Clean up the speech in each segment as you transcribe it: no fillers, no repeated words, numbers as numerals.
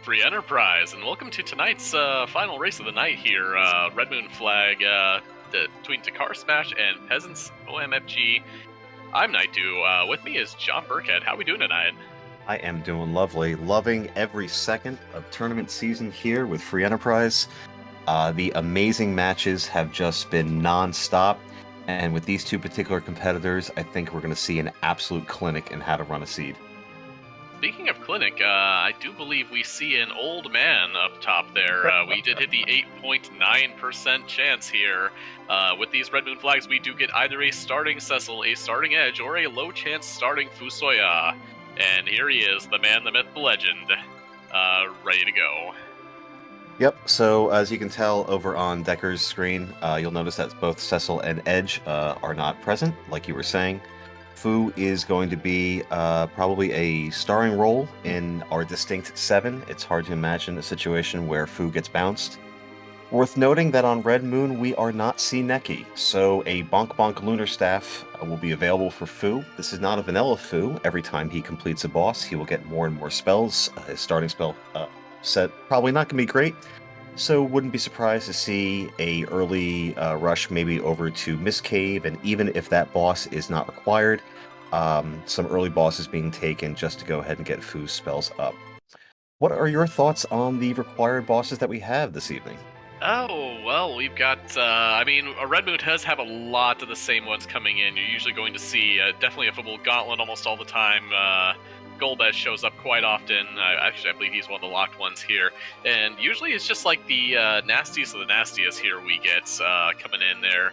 Free Enterprise, and welcome to tonight's final race of the night here. Red Moon Flag between DekarSMASH and PeasantsOMFG. I'm Night2. With me is John Burkhead. How are we doing tonight? I am doing lovely. Loving every second of tournament season here with Free Enterprise. The amazing matches have just been non-stop. And with these two particular competitors, I think we're going to see an absolute clinic in how to run a seed. Speaking of clinic, I do believe we see an old man up top there. We did hit the 8.9% chance here. With these Red Moon Flags, we do get either a starting Cecil, a starting Edge, or a low chance starting Fusoya. And here he is, the man, the myth, the legend, ready to go. Yep, so as you can tell over on Dekar's screen, you'll notice that both Cecil and Edge are not present, like you were saying. Fu is going to be probably a starring role in our distinct 7. It's hard to imagine a situation where Fu gets bounced. Worth noting that on Red Moon, we are not C-Neki, so a Bonk Bonk Lunar Staff will be available for Fu. This is not a vanilla Fu. Every time he completes a boss, he will get more and more spells. His starting spell set probably not going to be great, so wouldn't be surprised to see a early rush maybe over to Mist Cave, and even if that boss is not required, some early bosses being taken just to go ahead and get Fu's spells up. What are your thoughts on the required bosses that we have this evening? Oh, well, we've got, a Red Moon does have a lot of the same ones coming in. You're usually going to see definitely a Football Gauntlet almost all the time. Golbez shows up quite often. I believe he's one of the locked ones here. And usually it's just like the nastiest of the nastiest here we get coming in there.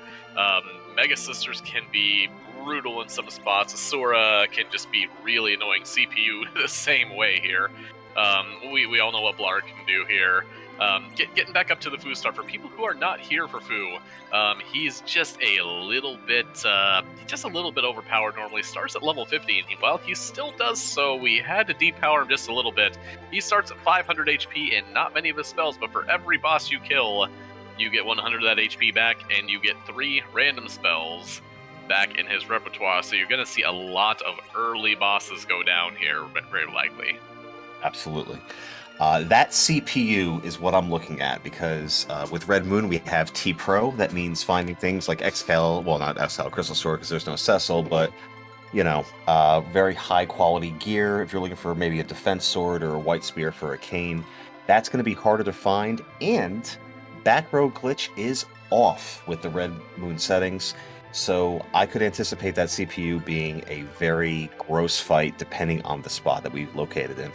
Mega Sisters can be brutal in some spots. Asura can just be really annoying. CPU the same way here. We all know what Blar can do here. Getting back up to the Fu star, for people who are not here for Fu, he's just a little bit overpowered normally. Starts at level 50, and while he still does so, we had to depower him just a little bit. He starts at 500 HP and not many of his spells, but for every boss you kill, you get 100 of that HP back, and you get 3 random spells back in his repertoire, so you're going to see a lot of early bosses go down here, very likely. Absolutely. That CPU is what I'm looking at, because with Red Moon we have T-Pro. That means finding things like Excal, well, not Excal, Crystal Sword, because there's no Cecil, but, you know, very high quality gear. If you're looking for maybe a defense sword or a white spear for a cane, that's going to be harder to find, and back row glitch is off with the Red Moon settings, so I could anticipate that CPU being a very gross fight depending on the spot that we've located in.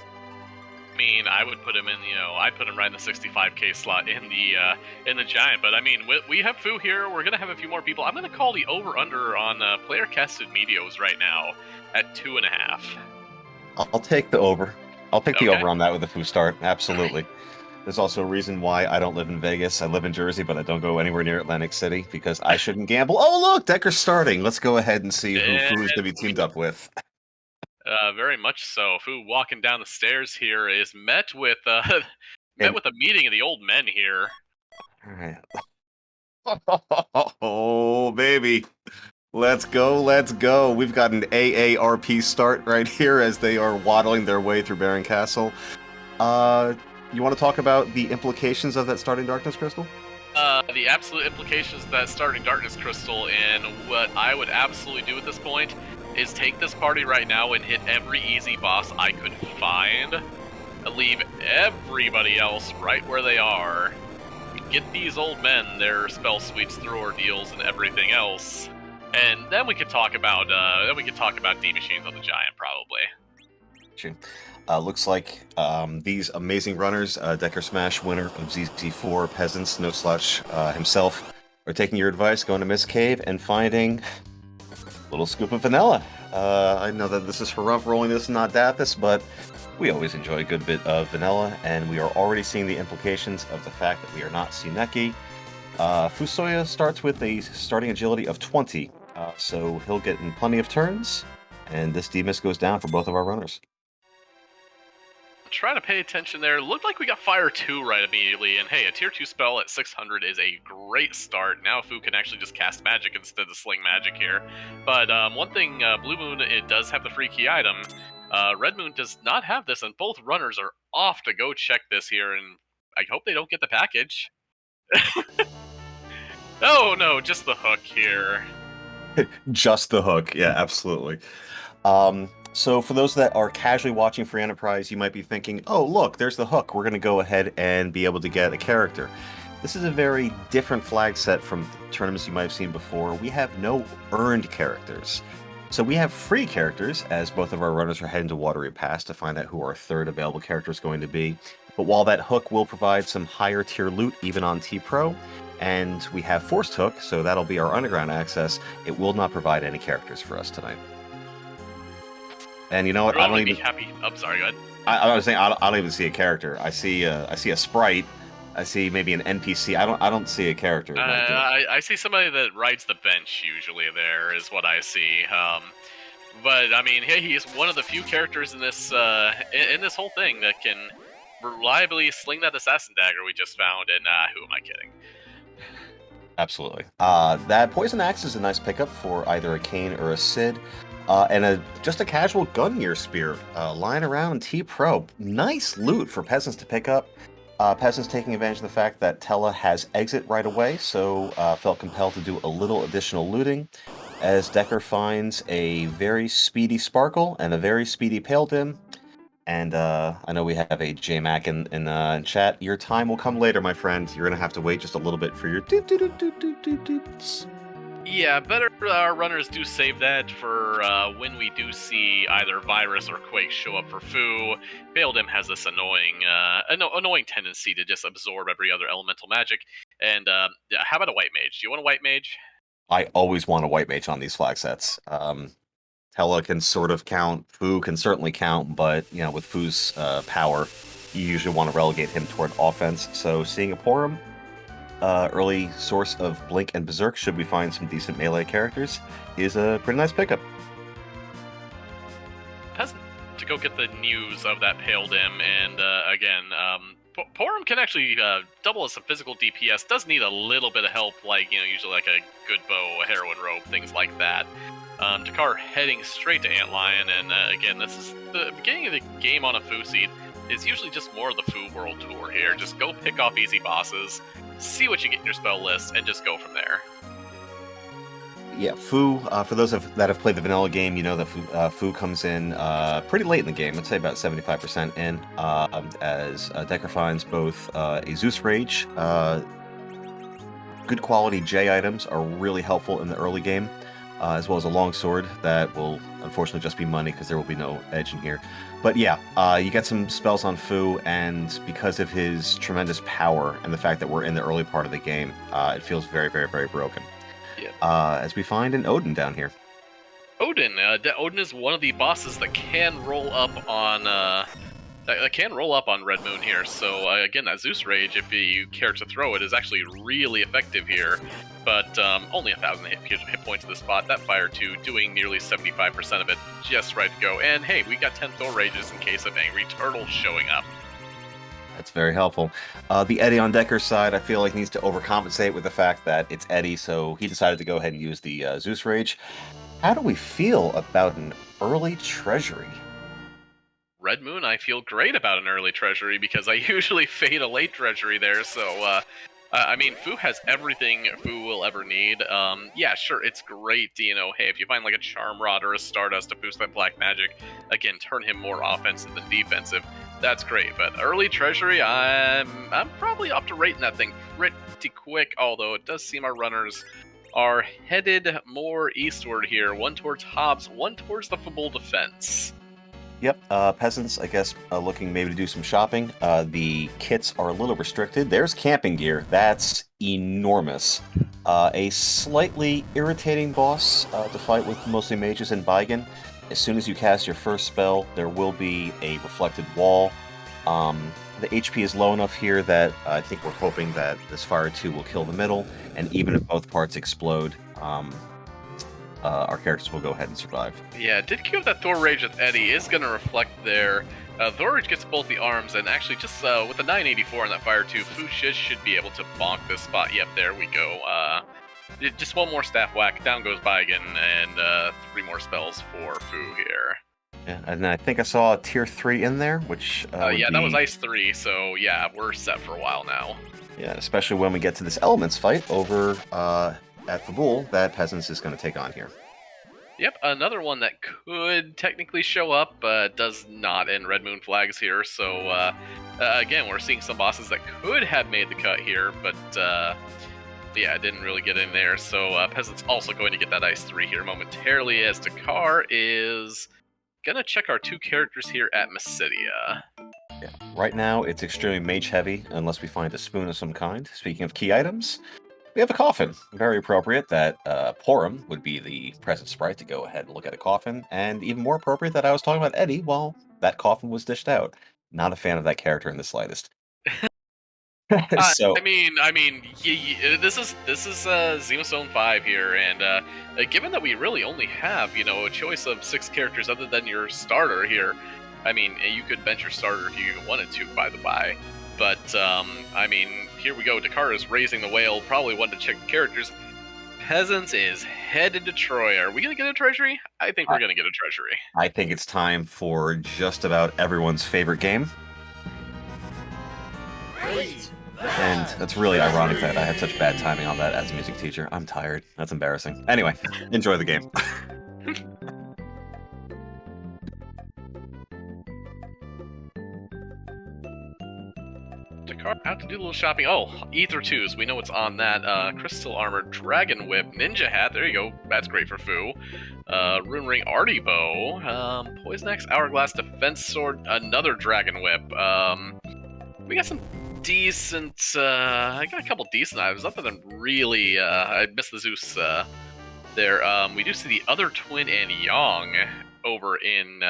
I mean, I would put him in, I'd put him right in the 65k slot in the Giant. But I mean, we have Fu here. We're gonna have a few more people. I'm gonna call the over/under on player casted medios right now at 2.5. I'll take the over. I'll take the Okay. over on that with the Fu start. Absolutely. There's also a reason why I don't live in Vegas. I live in Jersey, but I don't go anywhere near Atlantic City because I shouldn't gamble. Oh, look, Dekar's starting. Let's go ahead and see who Fu is going to be teamed up with. Very much so. Fu walking down the stairs here is met with a meeting of the old men here. All right. Oh, baby. Let's go, let's go. We've got an AARP start right here as they are waddling their way through Baron Castle. You want to talk about the implications of that starting Darkness Crystal? The absolute implications of that starting Darkness Crystal, and what I would absolutely do at this point is take this party right now and hit every easy boss I could find, and leave everybody else right where they are, get these old men their spell suites through ordeals and everything else, and then we could talk about D-Machines on the Giant, probably. Sure. Looks like these amazing runners, DekarSMASH winner of ZZ4, Peasants, No Slash himself, are taking your advice, going to Mist Cave, and finding a little scoop of vanilla. I know that this is for rough rolling this, not Dathis, but we always enjoy a good bit of vanilla, and we are already seeing the implications of the fact that we are not C-Neki. Fusoya starts with a starting agility of 20, so he'll get in plenty of turns, and this D-Miss goes down for both of our runners. Trying to pay attention there. Looked like we got Fire 2 right immediately, and hey, a tier 2 spell at 600 is a great start. Now Fu can actually just cast magic instead of sling magic here. But one thing, Blue Moon, it does have the free key item, Red Moon does not have this, and both runners are off to go check this here, and I hope they don't get the package. Oh no, just the hook here. Just the hook. Yeah, absolutely. So for those that are casually watching Free Enterprise, you might be thinking, oh, look, there's the hook. We're going to go ahead and be able to get a character. This is a very different flag set from tournaments you might have seen before. We have no earned characters. So we have free characters, as both of our runners are heading to Watery Pass to find out who our third available character is going to be. But while that hook will provide some higher tier loot even on T-Pro, and we have Forced Hook, so that'll be our underground access, it will not provide any characters for us tonight. And you know what? I don't even be happy. I'm sorry, go ahead. I was saying I don't even see a character. I see a sprite. I see maybe an NPC. I don't see a character. I see somebody that rides the bench usually. There is what I see. But I mean, hey, he is one of the few characters in this whole thing that can reliably sling that assassin dagger we just found. And who am I kidding? Absolutely. That poison axe is a nice pickup for either a Kane or a Sid. And just a casual Gungnir spear lying around T-Pro. Nice loot for Peasants to pick up. Peasants taking advantage of the fact that Tella has exit right away, so felt compelled to do a little additional looting. As Dekar finds a very speedy Sparkle and a very speedy Pale Dim. And I know we have a JMac in chat. Your time will come later, my friend. You're going to have to wait just a little bit for your doop-doop-doop-doop-doop-doops. Yeah, better our runners do save that for when we do see either Virus or Quake show up for Fu. Baeldim has this annoying tendency to just absorb every other elemental magic. And how about a White Mage? Do you want a White Mage? I always want a White Mage on these flag sets. Tella can sort of count, Fu can certainly count, but you know, with Fu's power, you usually want to relegate him toward offense. So seeing a Porum, early source of Blink and Berserk, should we find some decent melee characters, is a pretty nice pickup. Peasant to go get the news of that Pale Dim, and again, Porum can actually double as some physical DPS. Does need a little bit of help, like usually like a good bow, a heroin robe, things like that. Dekar heading straight to Antlion, and again, this is the beginning of the game on a Fu seed. Is usually just more of the Fu World Tour here. Just go pick off easy bosses, see what you get in your spell list, and just go from there. Yeah, Fu, for those that have played the vanilla game, you know that Fu comes in pretty late in the game. Let's say about 75% in, as Dekar finds both a Zeus Rage. Good quality J items are really helpful in the early game. As well as a longsword that will unfortunately just be money because there will be no edge in here. But yeah, you get some spells on Fu, and because of his tremendous power and the fact that we're in the early part of the game, it feels very, very, very broken. Yeah. As we find an Odin down here. Odin. Odin is one of the bosses that can roll up on Red Moon here. So again, that Zeus Rage, if you care to throw it, is actually really effective here. But only 1,000 hit points at the spot. That Fire 2 doing nearly 75% of it, just right to go. And hey, we got 10 Thor Rages in case of Angry Turtle showing up. That's very helpful. The Eddie on Dekar's side, I feel like needs to overcompensate with the fact that it's Eddie, so he decided to go ahead and use the Zeus Rage. How do we feel about an early treasury? Red Moon, I feel great about an early treasury because I usually fade a late treasury there, so I mean, Fu has everything Fu will ever need. Yeah, sure, it's great, hey, if you find like a Charm Rod or a Stardust to boost that black magic, again, turn him more offensive than defensive, that's great. But early treasury, I'm probably up to rating that thing pretty quick, although it does seem our runners are headed more eastward here, one towards Hobbs, one towards the Fable Defense. Yep, Peasants, I guess, looking maybe to do some shopping. The kits are a little restricted. There's camping gear. That's enormous. A slightly irritating boss to fight with mostly mages and Baigen. As soon as you cast your first spell, there will be a reflected wall. The HP is low enough here that I think we're hoping that this Fire 2 will kill the middle, and even if both parts explode, our characters will go ahead and survive. Yeah, did give that Thor Rage with Eddie is going to reflect there. Thor Rage gets both the arms, and actually just with the 984 on that Fire 2, Fu should be able to bonk this spot. Yep, there we go. Just one more staff whack, down goes Baigen, and 3 more spells for Fu here. Yeah, and I think I saw a tier 3 in there, which would Yeah, that was be, Ice 3, so yeah, we're set for a while now. yeah, especially when we get to this elements fight over at Fabul that Peasants is going to take on here. Yep, another one that could technically show up, but does not in Red Moon Flags here. So again, we're seeing some bosses that could have made the cut here, but yeah, didn't really get in there. So Peasant's also going to get that Ice 3 here momentarily, as Dakar is gonna check our two characters here at Mysidia. Yeah. Right now, it's extremely mage heavy unless we find a spoon of some kind. Speaking of key items, we have a coffin. Very appropriate that Porum would be the present sprite to go ahead and look at a coffin, and even more appropriate that I was talking about Eddie while that coffin was dished out. Not a fan of that character in the slightest. So, This is Zemus Zone 5 here, and given that we really only have a choice of 6 characters other than your starter here, I mean you could bench your starter if you wanted to, by the by. But I mean, here we go. Dakar is raising the whale, probably wanted to check the characters. Peasants is headed to Troy. Are we gonna get a treasury? I think we're I, gonna get a treasury. I think it's time for just about everyone's favorite game. And that's really ironic that I had such bad timing on that as a music teacher. I'm tired. That's embarrassing. Anyway, enjoy the game. Dakar out to do a little shopping. Oh, Ether 2s. We know what's on that. Crystal Armor, Dragon Whip, Ninja Hat. There you go. That's great for Fu. Rune Ring, Artie Bow. Poison Axe, Hourglass, Defense Sword, another Dragon Whip. We got some decent. I got a couple decent items. Nothing than really. I missed the Zeus there. We do see the other twin and Yang over in.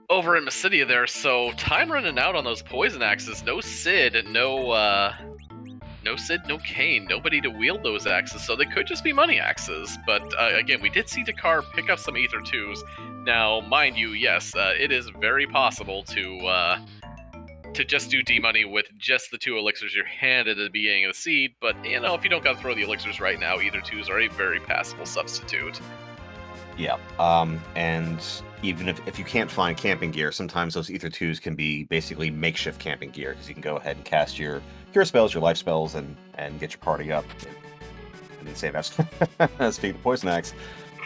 Over in Mysidia there, so time running out on those poison axes. No Sid, no Sid, no Kane, nobody to wield those axes, so they could just be money axes. But again, we did see Dakar pick up some Ether 2s. Now, mind you, yes, it is very possible to just do D-Money with just the 2 elixirs you're handed at the beginning of the seed, but if you don't gotta throw the elixirs right now, Ether 2s are a very passable substitute. Yeah. And even if you can't find camping gear, sometimes those Ether 2s can be basically makeshift camping gear, because you can go ahead and cast your cure spells, your life spells, and get your party up. I didn't say that. Speaking of Poison Axe,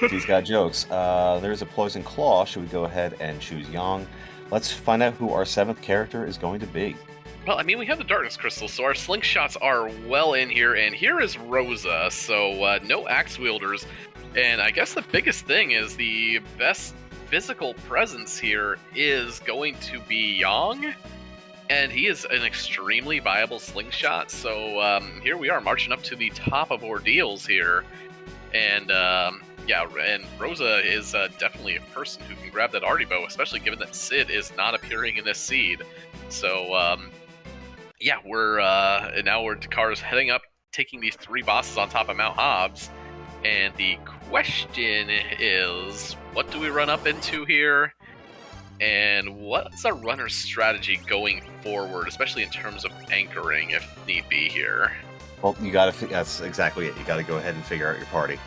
she's got jokes. There's a Poison Claw. Should we go ahead and choose Yang? Let's find out who our 7th character is going to be. Well, I mean, we have the Darkness Crystal, so our slingshots are well in here, and here is Rosa, so no axe wielders. And I guess the biggest thing is the best physical presence here is going to be Yang, and he is an extremely viable slingshot. So here we are marching up to the top of ordeals here, and yeah, and Rosa is definitely a person who can grab that Artie Bow, especially given that Sid is not appearing in this seed. So yeah, we're Dakar's heading up, taking these 3 bosses on top of Mount Hobbs. And the question is, what do we run up into here? And what's our runner's strategy going forward, especially in terms of anchoring, if need be here? Well, that's exactly it. You got to go ahead and figure out your party.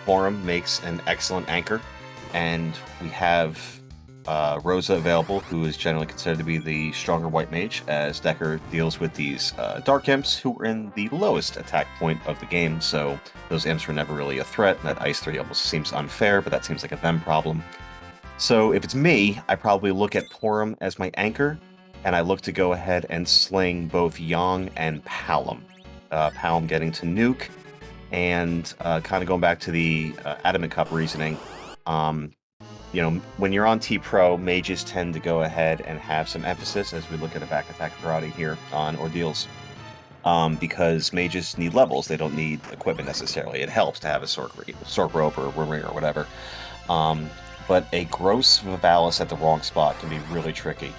Forum makes an excellent anchor, and we have Rosa available, who is generally considered to be the stronger white mage, as Dekar deals with these dark imps who are in the lowest attack point of the game, so those imps were never really a threat, and that Ice 3 almost seems unfair, but that seems like a them problem. So if it's me, I probably look at Porum as my anchor, and I look to go ahead and sling both Yang and Palom. Palom getting to nuke, and kind of going back to the Adamant Cup reasoning, when you're on T-Pro, mages tend to go ahead and have some emphasis as we look at a back attack karate here on ordeals. Because mages need levels, they don't need equipment necessarily. It helps to have a sword rope or a ring or whatever. But a gross Vivalis at the wrong spot can be really tricky.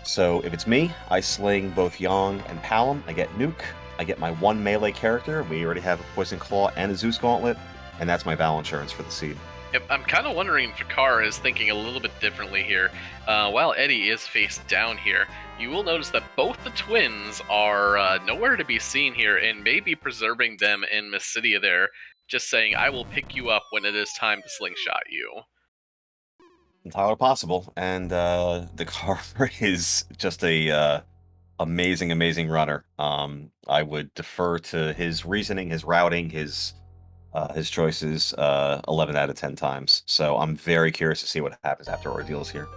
So if it's me, I sling both Yang and Palom. I get nuke. I get my 1 melee character. We already have a Poison Claw and a Zeus Gauntlet, and that's my Val insurance for the seed. Yep, I'm kind of wondering if Dakar is thinking a little bit differently here. While Eddie is face down here, you will notice that both the twins are nowhere to be seen here, and may be preserving them in Mysidia there, just saying, I will pick you up when it is time to slingshot you. entirely possible. And the car is just a amazing runner. I would defer to his reasoning, his routing, his choices 11 out of 10 times. So I'm very curious to see what happens after Ordeals here.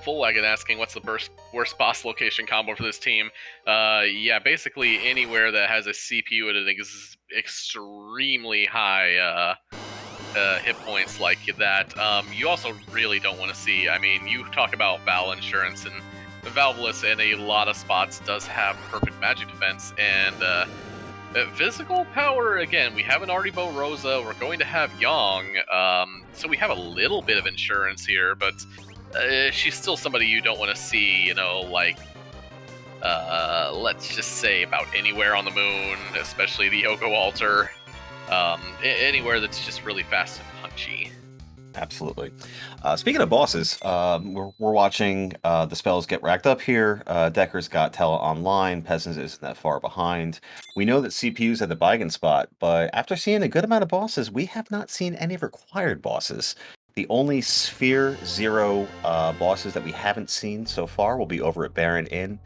Full Wagon asking what's the worst boss location combo for this team. Yeah, basically anywhere that has a CPU at an extremely high hit points like that. You also really don't want to see. I mean, you talk about Val Insurance, and Valveless in a lot of spots does have perfect magic defense, and physical power, again, we have an Artibo Rosa, we're going to have Yang, so we have a little bit of insurance here, but she's still somebody you don't want to see, you know, like, let's just say about anywhere on the moon, especially the Yogo Altar, anywhere that's just really fast and punchy. Absolutely. Speaking of bosses, we're watching the spells get racked up here. Decker's got Tele online. Peasants isn't that far behind. We know that CPU's at the bargain spot, but after seeing a good amount of bosses, we have not seen any required bosses. The only Sphere Zero bosses that we haven't seen so far will be over at Baron Inn.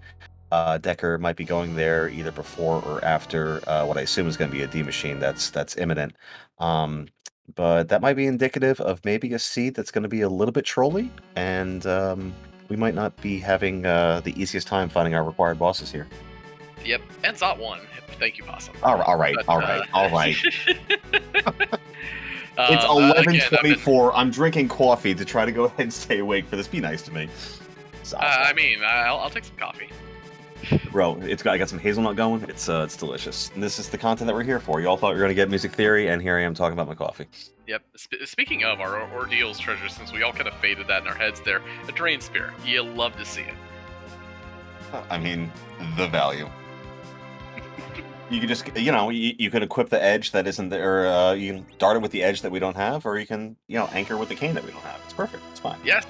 Decker might be going there either before or after what I assume is going to be a D machine that's imminent. But that might be indicative of maybe a seed that's going to be a little bit trolly, and we might not be having the easiest time finding our required bosses here. Yep, and Zot won. Thank you, Possum. All right. It's Again, 11:24. I'm drinking coffee to try to go ahead and stay awake for this. Be nice to me. I mean, I'll take some coffee. Bro, I got some hazelnut going. It's delicious. And this is the content that we're here for. You all thought we were gonna get music theory, and here I am talking about my coffee. Yep. Speaking of our Ordeals treasure, since we all kind of faded that in our heads there, a Drain Spear. You love to see it. I mean, the value. You can just, you can equip the edge that isn't there. You can dart it with the edge that we don't have, or you can, anchor with the cane that we don't have. It's perfect. It's fine. Yes.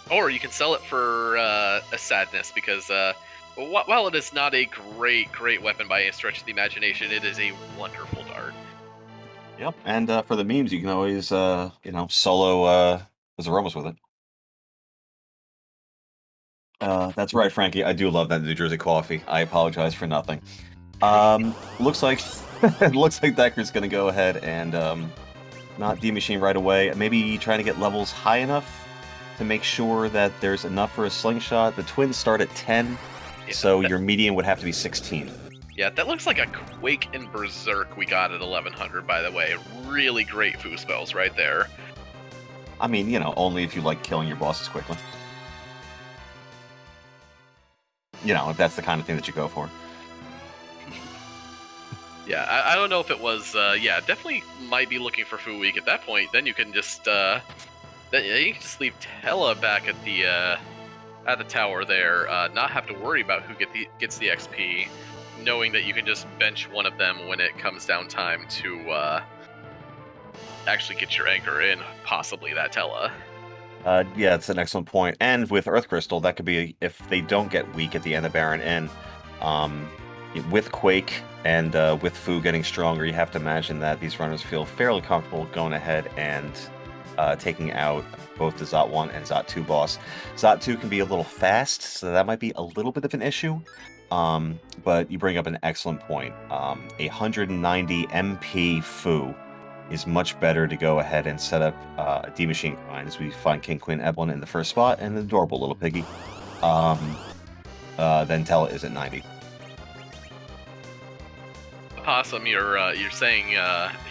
Or you can sell it for a sadness, because while it is not a great weapon by any stretch of the imagination, it is a wonderful dart. Yep. And for the memes, you can always, solo Zemus with it. That's right, Frankie. I do love that New Jersey coffee. I apologize for nothing. Looks like Decker's gonna go ahead and not D-Machine right away. Maybe trying to get levels high enough to make sure that there's enough for a slingshot. The twins start at 10, so your median would have to be 16. Yeah, that looks like a Quake and Berserk we got at 1100, by the way. Really great foo spells right there. I mean, only if you like killing your bosses quickly. If that's the kind of thing that you go for. Yeah, I don't know if it was, definitely might be looking for Foo Week at that point. Then you can just, you can just leave Tella back at the tower there, not have to worry about who gets the XP, knowing that you can just bench one of them when it comes down time to actually get your anchor in, possibly that Tella. Yeah, it's an excellent point. And with Earth Crystal, that could be, if they don't get weak at the end of Baron Inn, with Quake and with Fu getting stronger, you have to imagine that these runners feel fairly comfortable going ahead and taking out both the Zot 1 and Zot 2 boss. Zot 2 can be a little fast, so that might be a little bit of an issue. But you bring up an excellent point. 190 MP Fu is much better to go ahead and set up a D-Machine grind, as we find King Queen Evelyn in the first spot and an adorable little piggy. Then Tella is at 90. Possum, you're saying,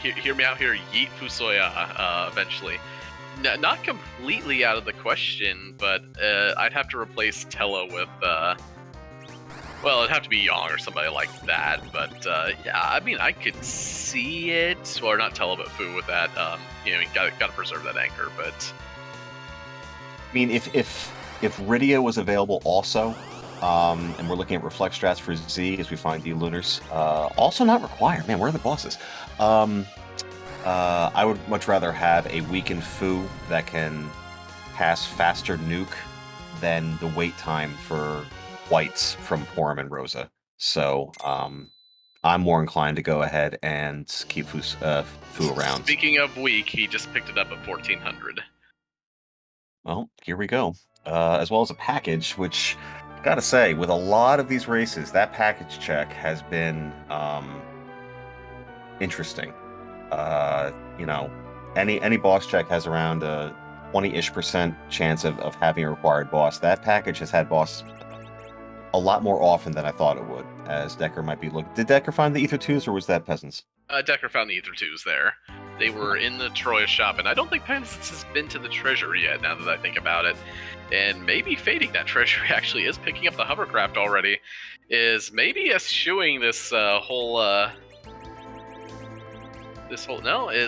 hear me out here, yeet Fusoya, eventually. Not completely out of the question, but I'd have to replace Tella with, well, it'd have to be Yang or somebody like that, but yeah, I mean, I could see it, or not Tella, but Fu with that. You gotta preserve that anchor, but... I mean, if Rydia was available also, and we're looking at reflex strats for Z as we find the Lunars, also not required. Man, where are the bosses? I would much rather have a weakened Fu that can pass faster nuke than the wait time for whites from Porum and Rosa. So I'm I'm more inclined to go ahead and keep Fu around. Speaking of weak, he just picked it up at 1400. Well, here we go. As well as a package, which, gotta say, with a lot of these races, that package check has been interesting. You know, any boss check has around a 20-ish% chance of having a required boss. That package has had bosses a lot more often than I thought it would, as Decker might be looking. Did Decker find the Ether 2s, or was that Peasants? Decker found the Ether 2s there. They were in the Troya shop, and I don't think Peasants has been to the treasury yet, now that I think about it. And maybe fading that treasury actually is picking up the hovercraft already. Is maybe eschewing this is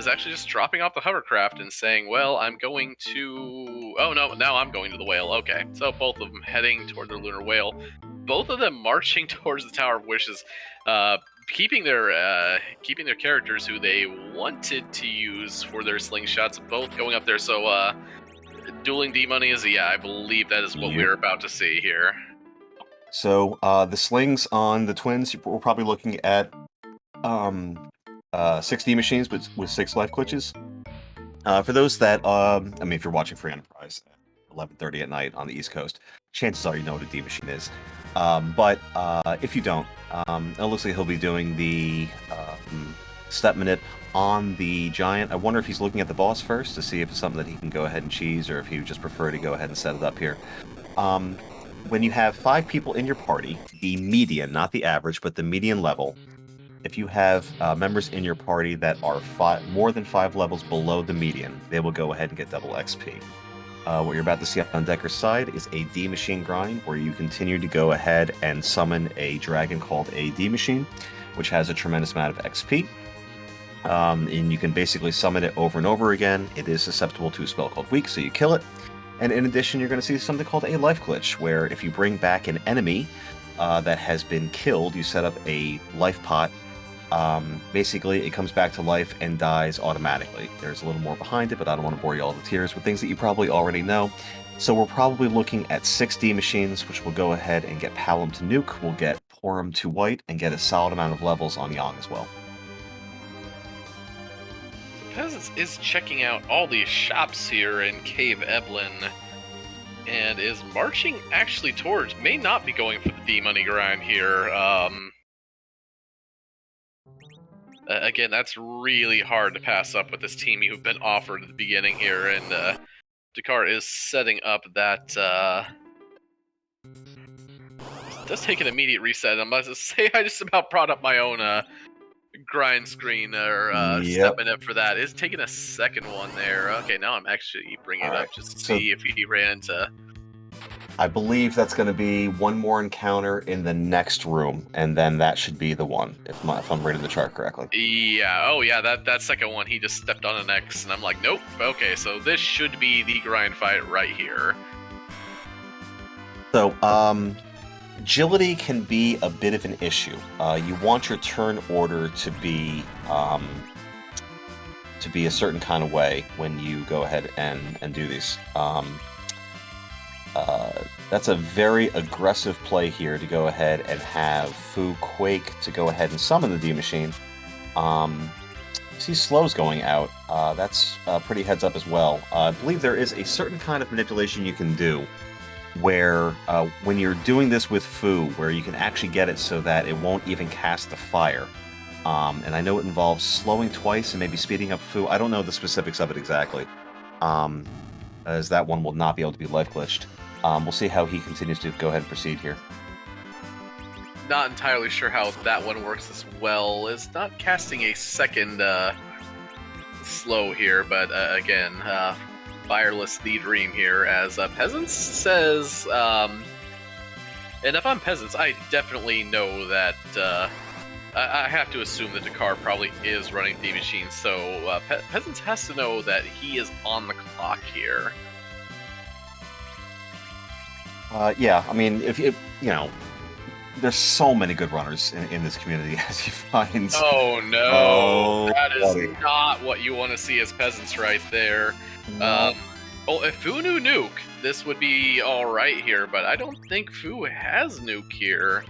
actually just dropping off the hovercraft and saying, well, I'm going to... Oh, no, now I'm going to the whale. Okay, so both of them heading toward their lunar whale. Both of them marching towards the Tower of Wishes, keeping their characters who they wanted to use for their slingshots, both going up there. So, dueling D-Money is, I believe that is what we're about to see here. So, the slings on the twins, we're probably looking at 6D machines with 6 life glitches. For those that, I mean, if you're watching Free Enterprise at 11:30 at night on the East Coast, chances are you know what a D machine is. But if you don't, it looks like he'll be doing the step manip on the giant. I wonder if he's looking at the boss first to see if it's something that he can go ahead and cheese, or if he would just prefer to go ahead and set it up here. When you have 5 people in your party, the median, not the average, but the median level, if you have members in your party that are more than 5 levels below the median, they will go ahead and get double XP. What you're about to see on Decker's side is a D machine grind, where you continue to go ahead and summon a dragon called a D machine, which has a tremendous amount of XP. And you can basically summon it over and over again. It is susceptible to a spell called Weak, so you kill it. And in addition, you're going to see something called a life glitch, where if you bring back an enemy that has been killed, you set up a life pot. Basically, it comes back to life and dies automatically. There's a little more behind it, but I don't want to bore you all to tears with things that you probably already know. So we're probably looking at 6D machines, which will go ahead and get Palom to Nuke, we'll get Porum to White, and get a solid amount of levels on Yang as well. Peasants is checking out all these shops here in Cave Eblin, and is marching actually towards, may not be going for the D-Money grind here. Again, that's really hard to pass up with this team you've been offered at the beginning here, and Dekar is setting up that, does take an immediate reset. I'm about to say I just about brought up my own grind screen or stepping up for that. It's taking a second one there. Okay, now I'm actually bringing it up just to see if he ran into... I believe that's going to be one more encounter in the next room, and then that should be the one, if I'm reading the chart correctly. Yeah, oh yeah, that second one, he just stepped on an X, and I'm like, nope, okay, so this should be the grind fight right here. So, agility can be a bit of an issue. You want your turn order to be a certain kind of way when you go ahead and do these. That's a very aggressive play here to go ahead and have Fu Quake to go ahead and summon the D machine. See slows going out. That's pretty heads up as well. I believe there is a certain kind of manipulation you can do where when you're doing this with Fu, where you can actually get it so that it won't even cast the fire. And I know it involves slowing twice and maybe speeding up Fu. I don't know the specifics of it exactly, as that one will not be able to be life glitched. We'll see how he continues to go ahead and proceed here. Not entirely sure how that one works as well. It's not casting a second slow here, but again, Fireless the Dream here, as Peasants says, and if I'm Peasants, I definitely know that, I have to assume that Dekar probably is running the machine, so Peasants has to know that he is on the clock here. Yeah, I mean, if you know, there's so many good runners in this community, as you find. Oh no, that is not what you want to see as Peasants right there. No. If Fu knew Nuke, this would be alright here, but I don't think Fu has Nuke here.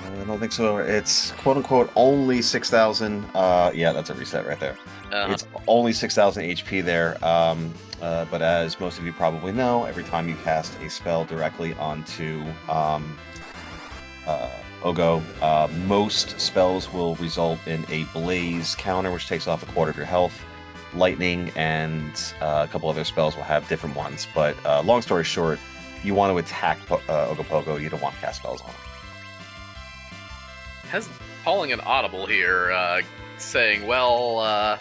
I don't think so. It's quote unquote only 6,000. Yeah, that's a reset right there. It's only 6,000 HP there. But as most of you probably know, every time you cast a spell directly onto Ogo, most spells will result in a blaze counter, which takes off a quarter of your health. Lightning and a couple other spells will have different ones. But long story short, you want to attack Ogopogo. You don't want to cast spells on him. Has calling an audible here, saying, well,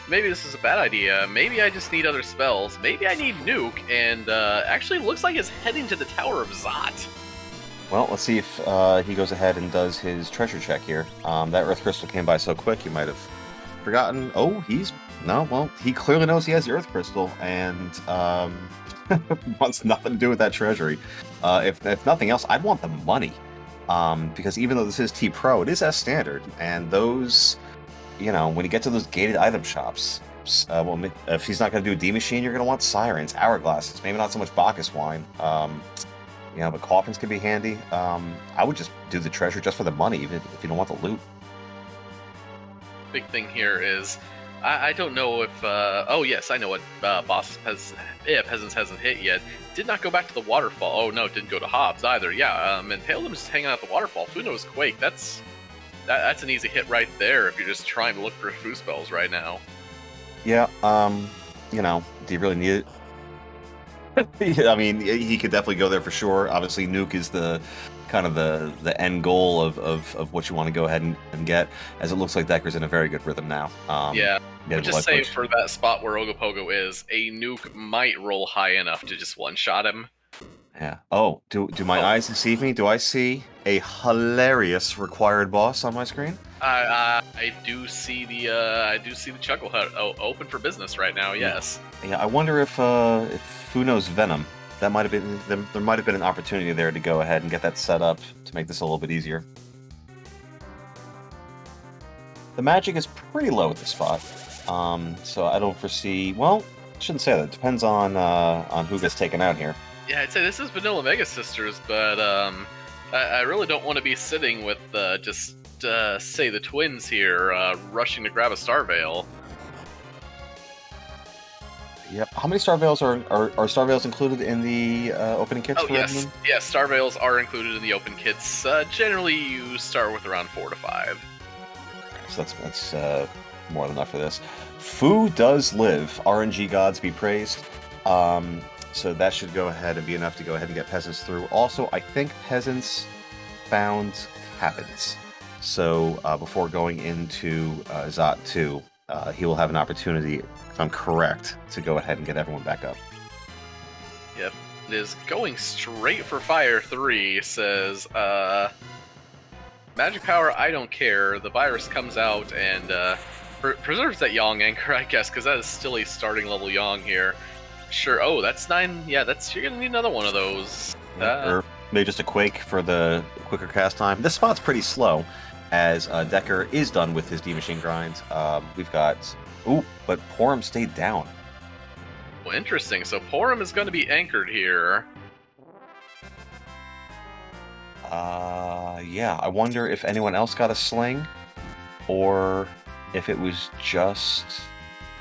maybe this is a bad idea. Maybe I just need other spells. Maybe I need Nuke. And actually looks like it's heading to the Tower of Zot. Well, let's see if he goes ahead and does his treasure check here. That Earth Crystal came by so quick, you might have forgotten. Oh, well, he clearly knows he has the Earth Crystal, and wants nothing to do with that treasury. If nothing else, I'd want the money. Because even though this is T-Pro, it is S standard, and those, when you get to those gated item shops, well, if he's not going to do a D-Machine, you're going to want Sirens, Hourglasses, maybe not so much Bacchus Wine. But coffins could be handy. I would just do the treasure just for the money, even if you don't want the loot. Big thing here is, I don't know if, oh yes, I know what Peasants hasn't hit yet. Did not go back to the waterfall. Oh no, didn't go to Hobbs either. Yeah, and Paladin's just hanging out at the waterfall. Funo's Quake, that's an easy hit right there if you're just trying to look for Fu spells right now. Yeah, do you really need it? I mean, he could definitely go there for sure. Obviously, Nuke is the kind of the end goal of what you want to go ahead and get, as it looks like Decker's in a very good rhythm now. Yeah, but just say for that spot where Ogopogo is, a Nuke might roll high enough to just one-shot him. Yeah. Oh, do my eyes deceive me? Do I see a hilarious required boss on my screen? I do see the Chuckle Hut open for business right now. Yes. Yeah. I wonder if Funo's Venom. That might have been there might have been an opportunity there to go ahead and get that set up to make this a little bit easier. The magic is pretty low at the spot, so I don't foresee. Well, I shouldn't say that. It depends on who gets taken out here. Yeah, I'd say this is Vanilla Mega Sisters, but I really don't want to be sitting with say the twins here rushing to grab a Star Veil. Yep. How many Star Veils are Star Veils included in the opening kits? Oh, yes. Yes, Star Veils are included in the open kits. Generally, you start with around 4 to 5. So that's more than enough for this. Fu does live. RNG gods be praised. So that should go ahead and be enough to go ahead and get Peasants through. Also, I think Peasants found cabins. So before going into Zot 2, he will have an opportunity, if I'm correct, to go ahead and get everyone back up. Yep. It is going straight for Fire 3, says, Magic Power, I don't care. The virus comes out and preserves that Yang Anchor, I guess, because that is still a starting level Yang here. Sure. Oh, that's 9. Yeah, you're going to need another one of those. Or maybe just a Quake for the quicker cast time. This spot's pretty slow, as Decker is done with his D-Machine grind. We've got... Ooh, but Porum stayed down. Well, interesting. So Porum is going to be anchored here. Yeah. I wonder if anyone else got a sling, or if it was just...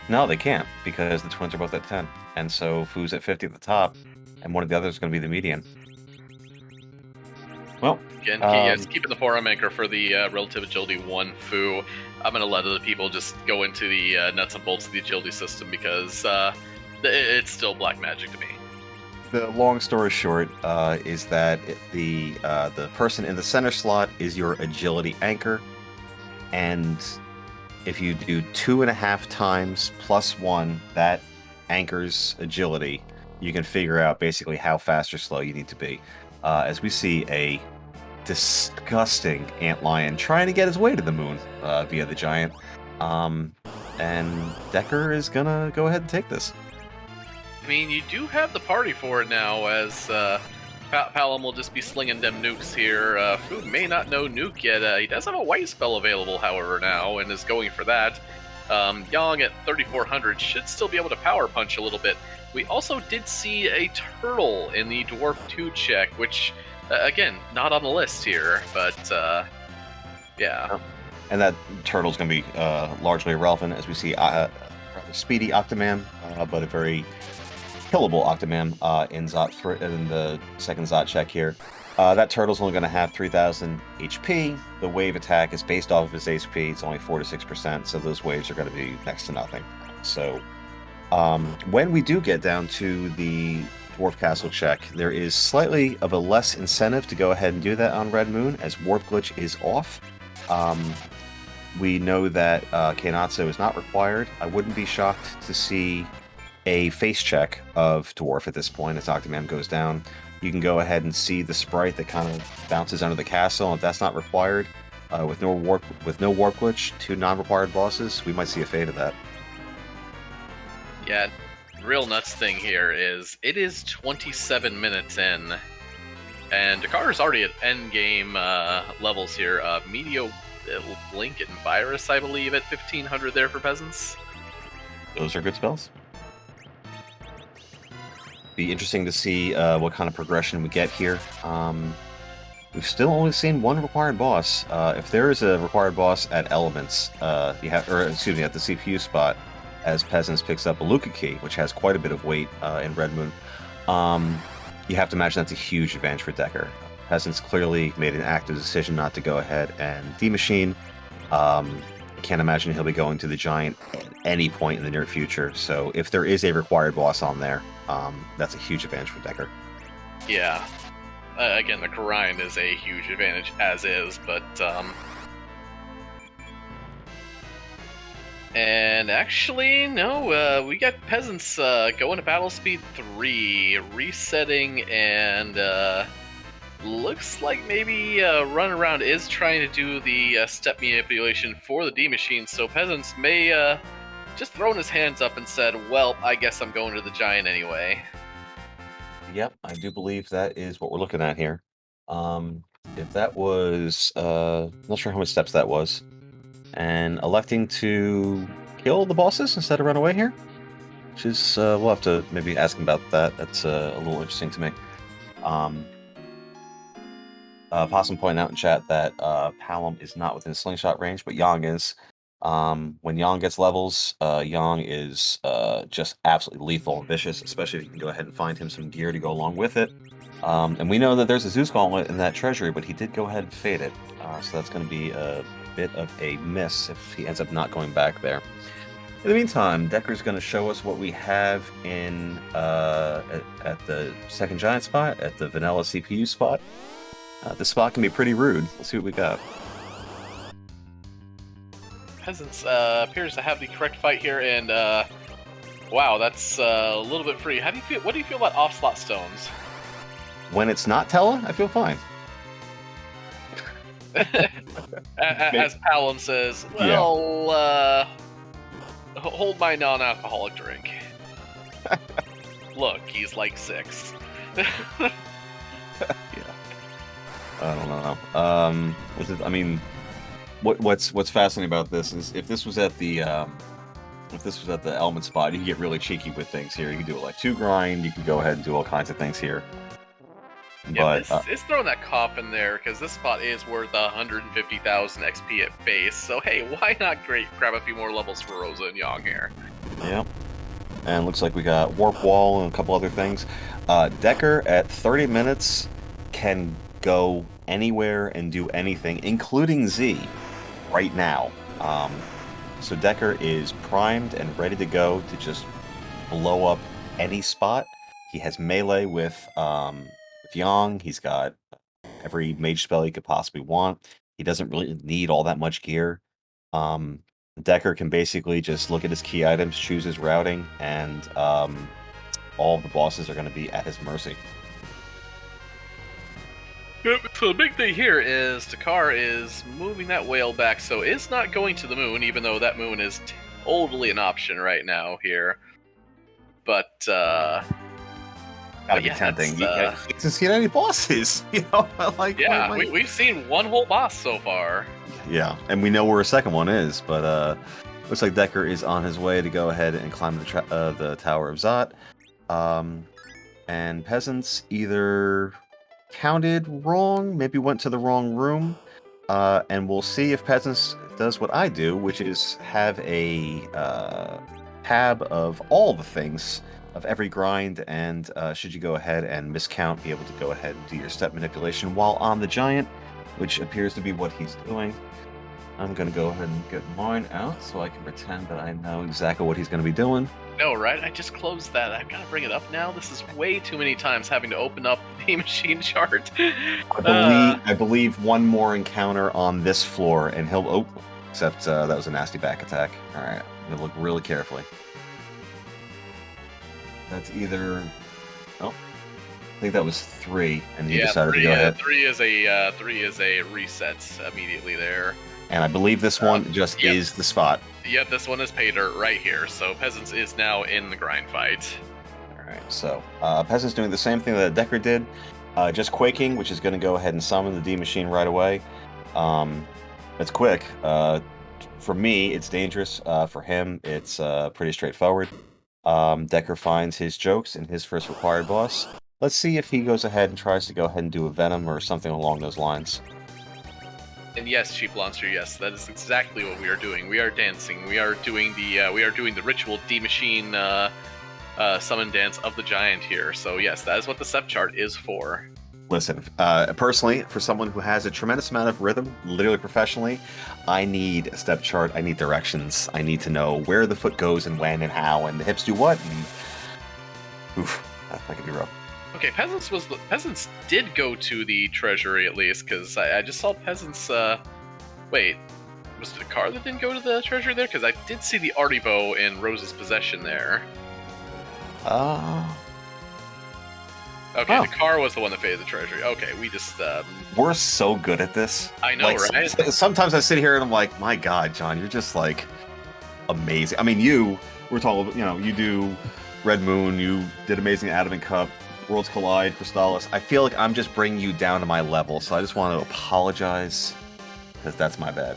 No, they can't, because the twins are both at 10. And so Fu's at 50 at the top, and one of the others is going to be the median. Well, again, yes, keeping the Porum anchor for the relative agility 1 Fu. I'm going to let other people just go into the nuts and bolts of the agility system because it's still black magic to me. The long story short is that the person in the center slot is your agility anchor, and if you do 2.5 times plus 1, that anchors agility, you can figure out basically how fast or slow you need to be. As we see a disgusting antlion trying to get his way to the moon via the giant. And Decker is gonna go ahead and take this. I mean, you do have the party for it now, as Palom will just be slinging them nukes here. Fu may not know Nuke yet. He does have a white spell available, however, now, and is going for that. Yang at 3400 should still be able to power punch a little bit. We also did see a turtle in the Dwarf 2 check, which Again, not on the list here, but yeah. Oh. And that turtle's going to be largely irrelevant as we see rather speedy Octomam, but a very killable Octomam in the second Zot check here. That turtle's only going to have 3,000 HP. The wave attack is based off of his HP. It's only 4 to 6%, so those waves are going to be next to nothing. So when we do get down to the Dwarf Castle check, there is slightly of a less incentive to go ahead and do that on Red Moon, as Warp Glitch is off. We know that Kainatsu is not required. I wouldn't be shocked to see a face check of Dwarf at this point as Octomam goes down. You can go ahead and see the sprite that kind of bounces under the castle. If that's not required, with no warp glitch, 2 non-required bosses, we might see a fade of that. Yeah, real nuts thing here is it is 27 minutes in, and Dekar's already at endgame levels here. Meteo, Blink, and Virus, I believe, at 1500 there for Peasants. Those are good spells. Be interesting to see what kind of progression we get here. We've still only seen 1 required boss. If there is a required boss at Elements, at the CPU spot, as Peasants picks up a Luca Key, which has quite a bit of weight in Red Moon, you have to imagine that's a huge advantage for Dekar. Peasants clearly made an active decision not to go ahead and demachine. I can't imagine he'll be going to the Giant at any point in the near future, so if there is a required boss on there, that's a huge advantage for Dekar. Yeah. Again, the grind is a huge advantage as is, but and actually, no, we got Peasants going to Battle Speed 3, resetting, and looks like maybe Runaround is trying to do the step manipulation for the D-Machine, so Peasants may just thrown his hands up and said, well, I guess I'm going to the Giant anyway. Yep, I do believe that is what we're looking at here. If that was, not sure how many steps that was, and electing to kill the bosses instead of run away here, which is, we'll have to maybe ask him about that. That's a little interesting to me. Possum pointed out in chat that Palom is not within slingshot range, but Yang is. When Yang gets levels, Yang is just absolutely lethal and vicious, especially if you can go ahead and find him some gear to go along with it. And we know that there's a Zeus Gauntlet in that treasury, but he did go ahead and fade it. So that's going to be a bit of a miss if he ends up not going back there. In the meantime, Dekar's going to show us what we have in at the second Giant spot, at the vanilla CPU spot. This spot can be pretty rude. Let's see what we got. Peasants appears to have the correct fight here, and wow, that's a little bit free. How do you feel? What do you feel about off-slot stones? When it's not Tella, I feel fine. As Palom says, well, yeah. Hold my non-alcoholic drink. Look, he's like 6. Yeah. I don't know. I mean, what's fascinating about this is if this was at the element spot, you can get really cheeky with things here. You can do a like 2 grind. You can go ahead and do all kinds of things here. Yeah, but it's throwing that cough in there because this spot is worth 150,000 XP at base. So hey, why not grab a few more levels for Rosa and Yang here? Yeah. And looks like we got Warp Wall and a couple other things. Dekar at 30 minutes can go anywhere and do anything, including Z, right now. So Dekar is primed and ready to go to just blow up any spot. He has melee with Yang. He's got every mage spell he could possibly want. He doesn't really need all that much gear. Dekar can basically just look at his key items, choose his routing, and all of the bosses are going to be at his mercy. So the big thing here is Dekar is moving that whale back, so it's not going to the moon, even though that moon is totally an option right now here. But gotta be tempting. You to see any bosses, you know? Like, yeah, we've seen 1 whole boss so far. Yeah, and we know where a second one is, but looks like Dekar is on his way to go ahead and climb the Tower of Zot. And Peasants either counted wrong, maybe went to the wrong room. And we'll see if Peasants does what I do, which is have a tab of all the things of every grind, and should you go ahead and miscount, be able to go ahead and do your step manipulation while on the giant, which appears to be what he's doing. I'm going to go ahead and get mine out so I can pretend that I know exactly what he's going to be doing. No, right? I just closed that. I've got to bring it up now. This is way too many times having to open up the machine chart. I believe one more encounter on this floor, and he'll... Oh, except that was a nasty back attack. All right, I'm going to look really carefully. That's either... Oh, I think that was 3, and he decided to go ahead. 3 is a reset immediately there. And I believe this one just is the spot. Yep, this one is pay dirt right here. So Peasants is now in the grind fight. All right, so Peasants doing the same thing that Decker did, just quaking, which is going to go ahead and summon the D machine right away. It's quick. For me, it's dangerous. For him, it's pretty straightforward. Decker finds his jokes in his first required boss. Let's see if he goes ahead and tries to go ahead and do a Venom or something along those lines. And yes, Sheep Monster, yes, that is exactly what we are doing. We are dancing. We are doing the ritual D machine summon dance of the giant here. So yes, that is what the step chart is for. Listen, personally, for someone who has a tremendous amount of rhythm, literally professionally, I need a step chart. I need directions. I need to know where the foot goes and when and how and the hips do what. And... Oof, that could be rough. Okay, Peasants did go to the treasury at least, because I just saw Peasants. Wait, was it the car that didn't go to the treasury there? Because I did see the arty bow in Rose's possession there. Okay, the car was the one that faded the treasury. Okay, we just... We're so good at this. I know, like, right? Sometimes I sit here and I'm like, my God, John, you're just, like, amazing. I mean, we're talking, you do Red Moon, you did Amazing Adamant Cup, Worlds Collide, Crystallis. I feel like I'm just bringing you down to my level, so I just want to apologize, because that's my bad.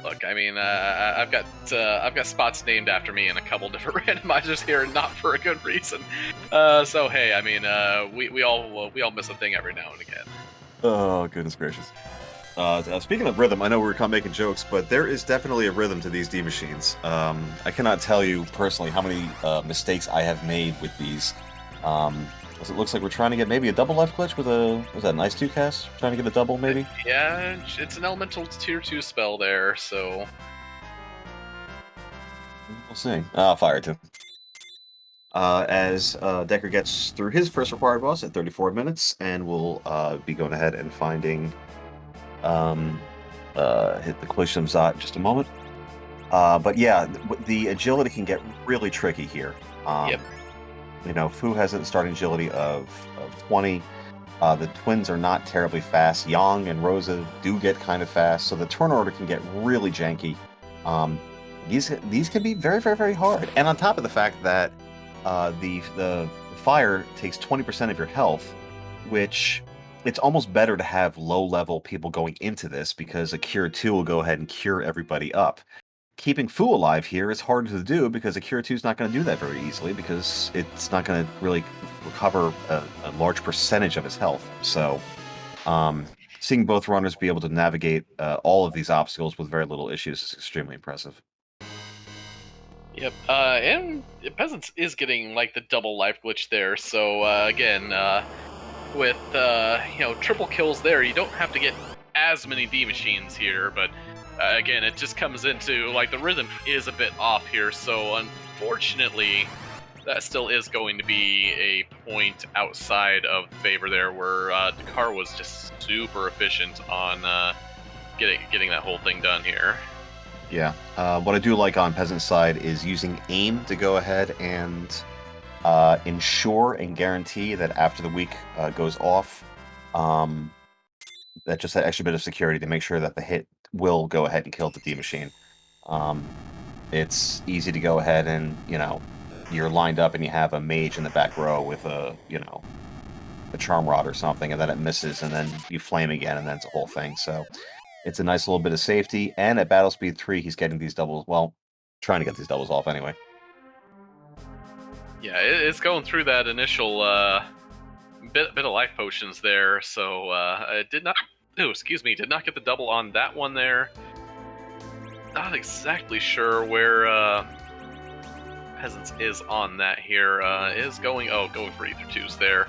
Look, I mean, I've got spots named after me in a couple different randomizers here, not for a good reason. So hey, I mean, we all miss a thing every now and again. Oh goodness gracious! Speaking of rhythm, I know we were making jokes, but there is definitely a rhythm to these D machines. I cannot tell you personally how many mistakes I have made with these. It looks like we're trying to get maybe a double life glitch with an Ice 2 cast? Trying to get a double, maybe? Yeah, it's an elemental tier 2 spell there, so... We'll see. Fire 2. As Decker gets through his first required boss at 34 minutes, and we'll be going ahead and finding... hit the Collision of Zot in just a moment. But yeah, the agility can get really tricky here. Yep. Fu has a starting agility of 20. The twins are not terribly fast. Yang and Rosa do get kind of fast, so the turn order can get really janky. These can be very, very, very hard. And on top of the fact that the fire takes 20% of your health, which it's almost better to have low-level people going into this, because a Cure 2 will go ahead and cure everybody up. Keeping Fu alive here is harder to do because a Cure 2 is not going to do that very easily, because it's not going to really recover a large percentage of his health. So seeing both runners be able to navigate all of these obstacles with very little issues is extremely impressive. Yep, and Peasants is getting like the double life glitch there, so again, with triple kills there, you don't have to get as many D machines here, but again, it just comes into, like, the rhythm is a bit off here, so unfortunately, that still is going to be a point outside of favor there, where Dekar was just super efficient on getting that whole thing done here. Yeah, what I do like on Peasant's side is using aim to go ahead and ensure and guarantee that after the week goes off, that just that extra bit of security to make sure that the hit will go ahead and kill the D machine. It's easy to go ahead and, you're lined up and you have a mage in the back row with a charm rod or something, and then it misses, and then you flame again, and then it's a whole thing. So it's a nice little bit of safety, and at battle speed 3, he's getting these doubles, well, trying to get these doubles off anyway. Yeah, it's going through that initial bit of life potions there, so I did not. Oh, excuse me, did not get the double on that one there. Not exactly sure where Peasants is on that here. Is going going for either twos there.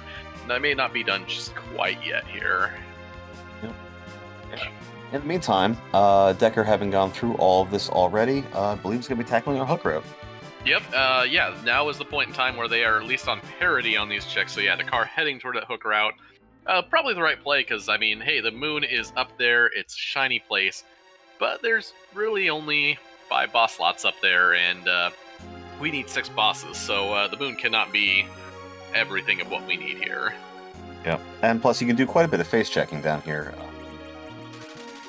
That may not be done just quite yet here. Yep. In the meantime, Decker, having gone through all of this already, I believe he's going to be tackling our hook road. Yep, yeah, now is the point in time where they are at least on parity on these checks, so yeah, Dakar heading toward that hook route. Probably the right play, because, I mean, hey, the moon is up there, it's a shiny place, but there's really only 5 boss slots up there, and we need 6 bosses, so the moon cannot be everything of what we need here. Yep, and plus you can do quite a bit of face checking down here,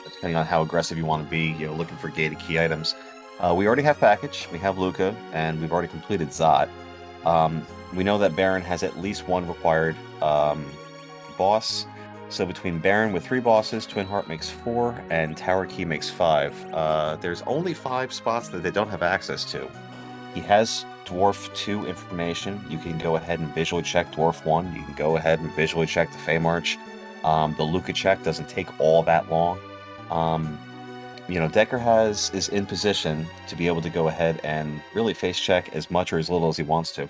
depending on how aggressive you want to be, looking for gated key items. We already have Package, we have Luca, and we've already completed Zot. We know that Baron has at least one required boss. So between Baron with 3 bosses, Twin Heart makes 4, and Tower Key makes 5. There's only 5 spots that they don't have access to. He has Dwarf 2 information. You can go ahead and visually check Dwarf 1. You can go ahead and visually check the Fey March. The Luca check doesn't take all that long. Decker is in position to be able to go ahead and really face check as much or as little as he wants to.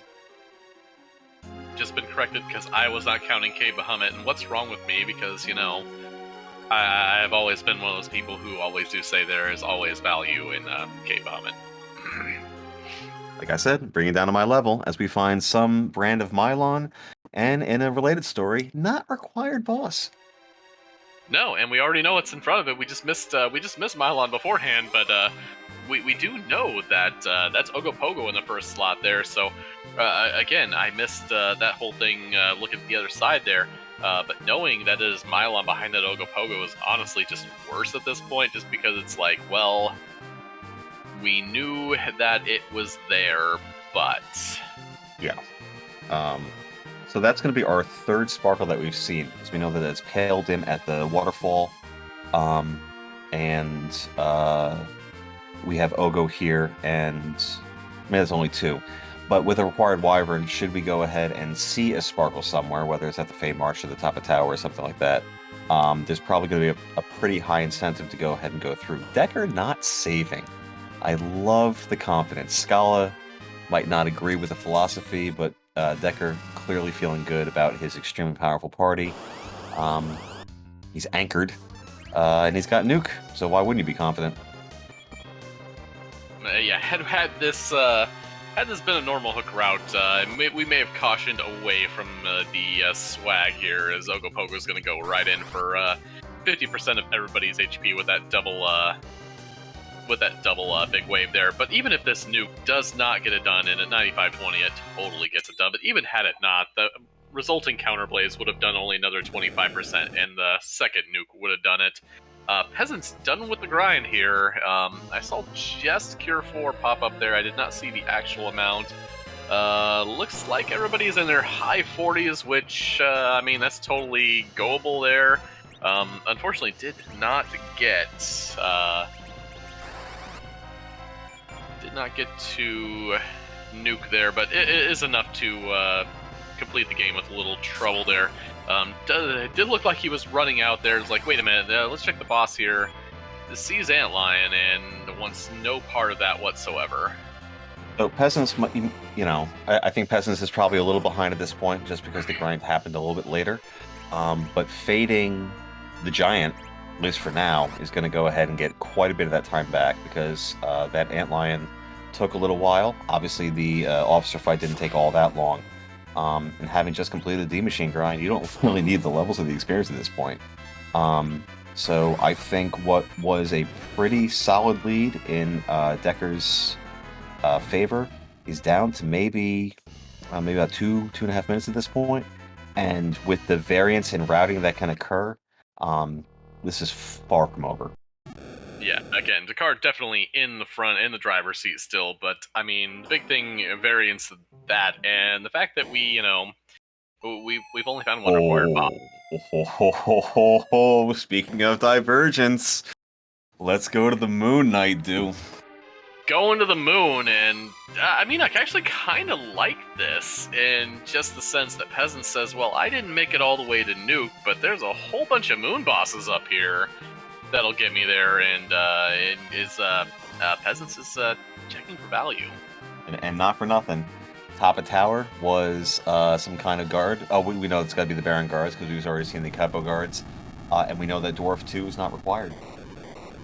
Just been corrected because I was not counting K Bahamut, and what's wrong with me? Because, I've always been one of those people who always do say there is always value in K Bahamut. Like I said, bring it down to my level as we find some brand of Mylon, and in a related story, not required boss. No, and we already know what's in front of it. We just missed Mylon beforehand, but we do know that that's Ogopogo in the first slot there. So again, I missed that whole thing. Look at the other side there, but knowing that it is Mylon behind that Ogopogo is honestly just worse at this point, just because it's like, well, we knew that it was there, but yeah. So that's going to be our 3rd sparkle that we've seen, because we know that it's Pale Dim at the waterfall, and we have Ogo here, and there's only 2. But with a required Wyvern, should we go ahead and see a sparkle somewhere, whether it's at the Fey March or the top of tower or something like that, there's probably going to be a pretty high incentive to go ahead and go through. Decker not saving. I love the confidence. Scala might not agree with the philosophy, but Decker clearly feeling good about his extremely powerful party. He's anchored, and he's got Nuke, so why wouldn't he be confident? Yeah, had this been a normal hook route, we may have cautioned away from the swag here, as Ogopogo's going to go right in for 50% of everybody's HP with that double big wave there. But even if this nuke does not get it done, and at 95-20 it totally gets it done, but even had it not, the resulting counterblaze would have done only another 25%, and the second nuke would have done it. Peasants done with the grind here. I saw just Cure 4 pop up there. I did not see the actual amount. Looks like everybody's in their high 40s, which, that's totally goable there. Unfortunately, did not get to nuke there, but it is enough to complete the game with a little trouble there. It did look like he was running out there. It's like, wait a minute, let's check the boss here. Sees Antlion and wants no part of that whatsoever. So Peasants, I think Peasants is probably a little behind at this point, just because the grind happened a little bit later. But fading the Giant, at least for now, is going to go ahead and get quite a bit of that time back, because that Antlion took a little while. Obviously, the officer fight didn't take all that long. And having just completed the D-Machine grind, you don't really need the levels of the experience at this point. So I think what was a pretty solid lead in Decker's favor is down to maybe about 2.5 minutes at this point. And with the variance in routing that can occur, this is far from over. Yeah, again, Dakar definitely in the front, in the driver's seat still, but, the big thing, variance of that, and the fact that we've only found one required boss. Speaking of divergence, let's go to the Moon Knight, dude. going to the moon, and I mean, I actually kind of like this in just the sense that Peasant says, well, I didn't make it all the way to Nuke, but there's a whole bunch of moon bosses up here that'll get me there, and Peasants is checking for value. And not for nothing, top of tower was some kind of guard. Oh, we know it's got to be the Baron guards because we've already seen the Capo guards, and we know that Dwarf 2 is not required.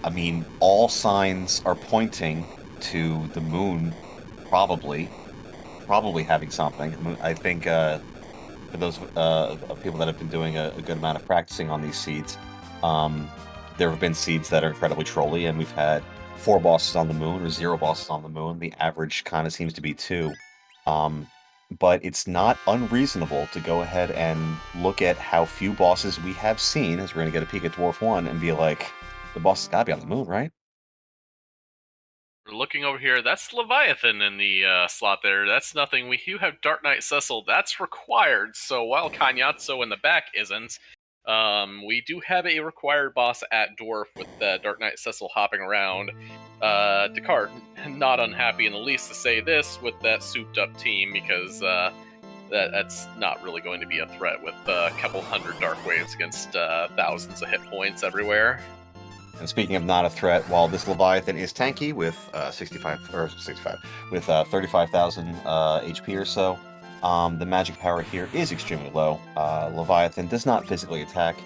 I mean, all signs are pointing to the moon probably having something. I think for those of people that have been doing a good amount of practicing on these seeds, there have been seeds that are incredibly trolly, and we've had 4 bosses on the moon or 0 bosses on the moon. The average kind of seems to be 2. But it's not unreasonable to go ahead and look at how few bosses we have seen, as we're going to get a peek at Dwarf 1, and be like, the boss has got to be on the moon, right? We're looking over here. That's Leviathan in the slot there. That's nothing. We do have Dark Knight Cecil. That's required. So while Kanyatso in the back isn't, we do have a required boss at Dwarf with Dark Knight Cecil hopping around. Dekar, not unhappy in the least to say this with that souped-up team because that's not really going to be a threat with a couple hundred Dark Waves against thousands of hit points everywhere. And speaking of not a threat, while this Leviathan is tanky with 35,000 HP or so, the magic power here is extremely low. Leviathan does not physically attack.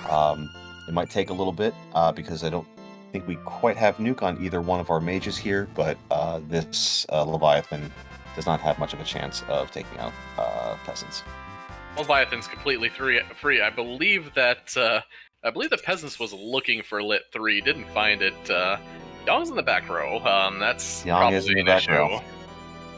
It might take a little bit because I don't think we quite have nuke on either one of our mages here, but this Leviathan does not have much of a chance of taking out peasants. Leviathan's completely free. I believe that Peasants was looking for Lit 3, didn't find it. Yong's in the back row. That's Yang is probably in the an back row.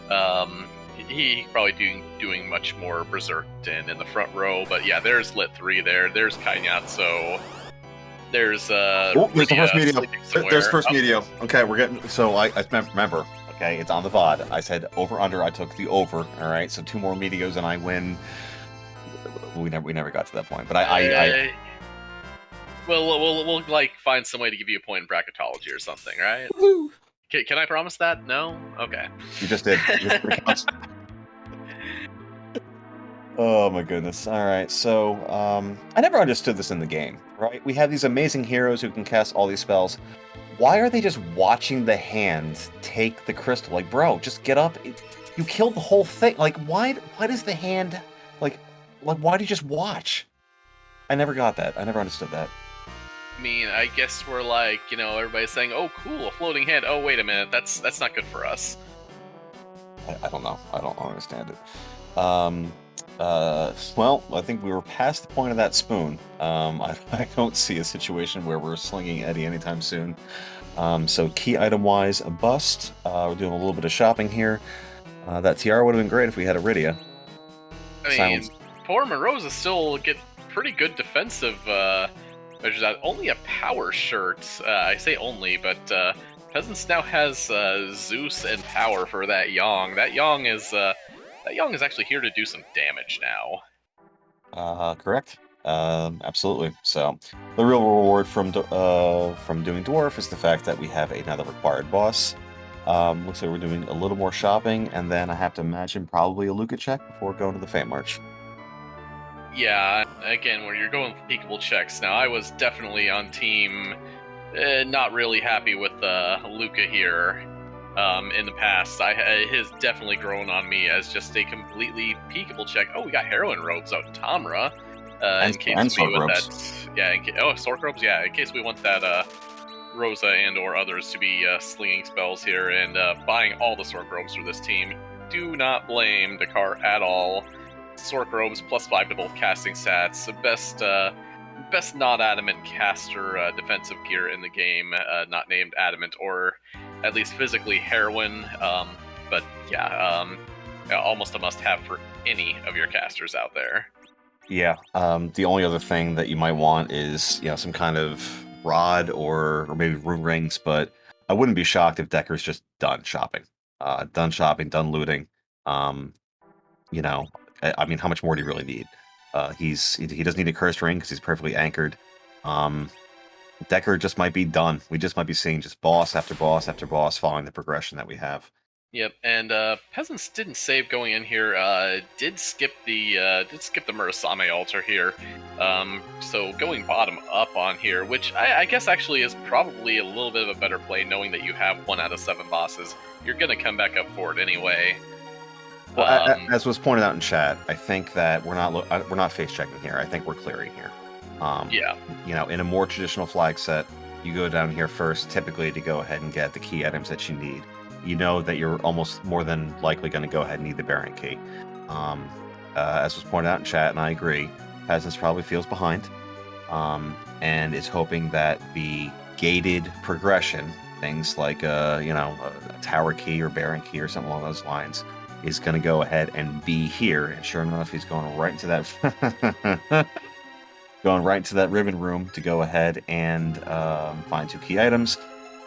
issue. He probably doing much more berserk in the front row, but yeah, there's Lit 3 there. There's Kainyatso. There's there's the first meteor. There's first meteor. Okay, we're getting. So I remember. Okay, it's on the VOD. I said over under. I took the over. All right, so 2 more meteors and I win. We never got to that point, but I we'll like find some way to give you a point in bracketology or something, right? Can I promise that? No? Okay. You just did. Oh my goodness. All right. So, I never understood this in the game, right? We have these amazing heroes who can cast all these spells. Why are they just watching the hand take the crystal? Like, bro, just get up. You killed the whole thing. Like, why does the hand, like, why do you just watch? I never got that. I never understood that. I mean, I guess we're like, everybody's saying, "Oh, cool, a floating hand." Oh, wait a minute, that's not good for us. I don't know. I don't understand it. Well, I think we were past the point of that spoon. I don't see a situation where we're slinging Eddie anytime soon. So key item-wise, a bust. We're doing a little bit of shopping here. That tiara would have been great if we had Iridia. I mean, poor Moroza still get pretty good defensive measures out. Only a power shirt. I say only, but Peasants now has Zeus and power for that Yang. That Yang is actually here to do some damage now. Correct. Absolutely. So the real reward from doing Dwarf is the fact that we have another required boss. Looks like we're doing a little more shopping, and then I have to imagine probably a Luca check before going to the Fate March. Yeah, again, where you're going for peekable checks. Now, I was definitely on team not really happy with Luca here in the past. It has definitely grown on me as just a completely peekable check. Oh, we got heroin robes out Tamra. In case we want that, yeah. Sork robes, yeah. In case we want that Rosa and or others to be slinging spells here and buying all the Sork robes for this team. Do not blame Dekar at all. Sork robes +5 to both casting stats. Best not adamant caster defensive gear in the game, not named adamant or at least physically heroin. But yeah, almost a must-have for any of your casters out there. Yeah. The only other thing that you might want is some kind of rod or maybe rune rings, but I wouldn't be shocked if Dekar's just done shopping, done looting. I mean, how much more do you really need? He doesn't need a cursed ring because he's perfectly anchored. Decker just might be done. We just might be seeing just boss after boss after boss following the progression that we have. Yep, and peasants didn't save going in here. Did skip the Murasame altar here. So going bottom up on here, which I guess actually is probably a little bit of a better play, knowing that you have 1 out of 7 bosses. You're gonna come back up for it anyway. Well, as was pointed out in chat, I think that we're not face checking here. I think we're clearing here. Yeah. You know, in a more traditional flag set, you go down here first, typically to go ahead and get the key items that you need. You know that you're almost more than likely going to go ahead and need the Baron key. As was pointed out in chat, and I agree, Peasants probably feels behind, and is hoping that the gated progression, things like a tower key or Baron key or something along those lines, is going to go ahead and be here. And sure enough, he's going right into that going right into that ribbon room to go ahead and find 2 key items.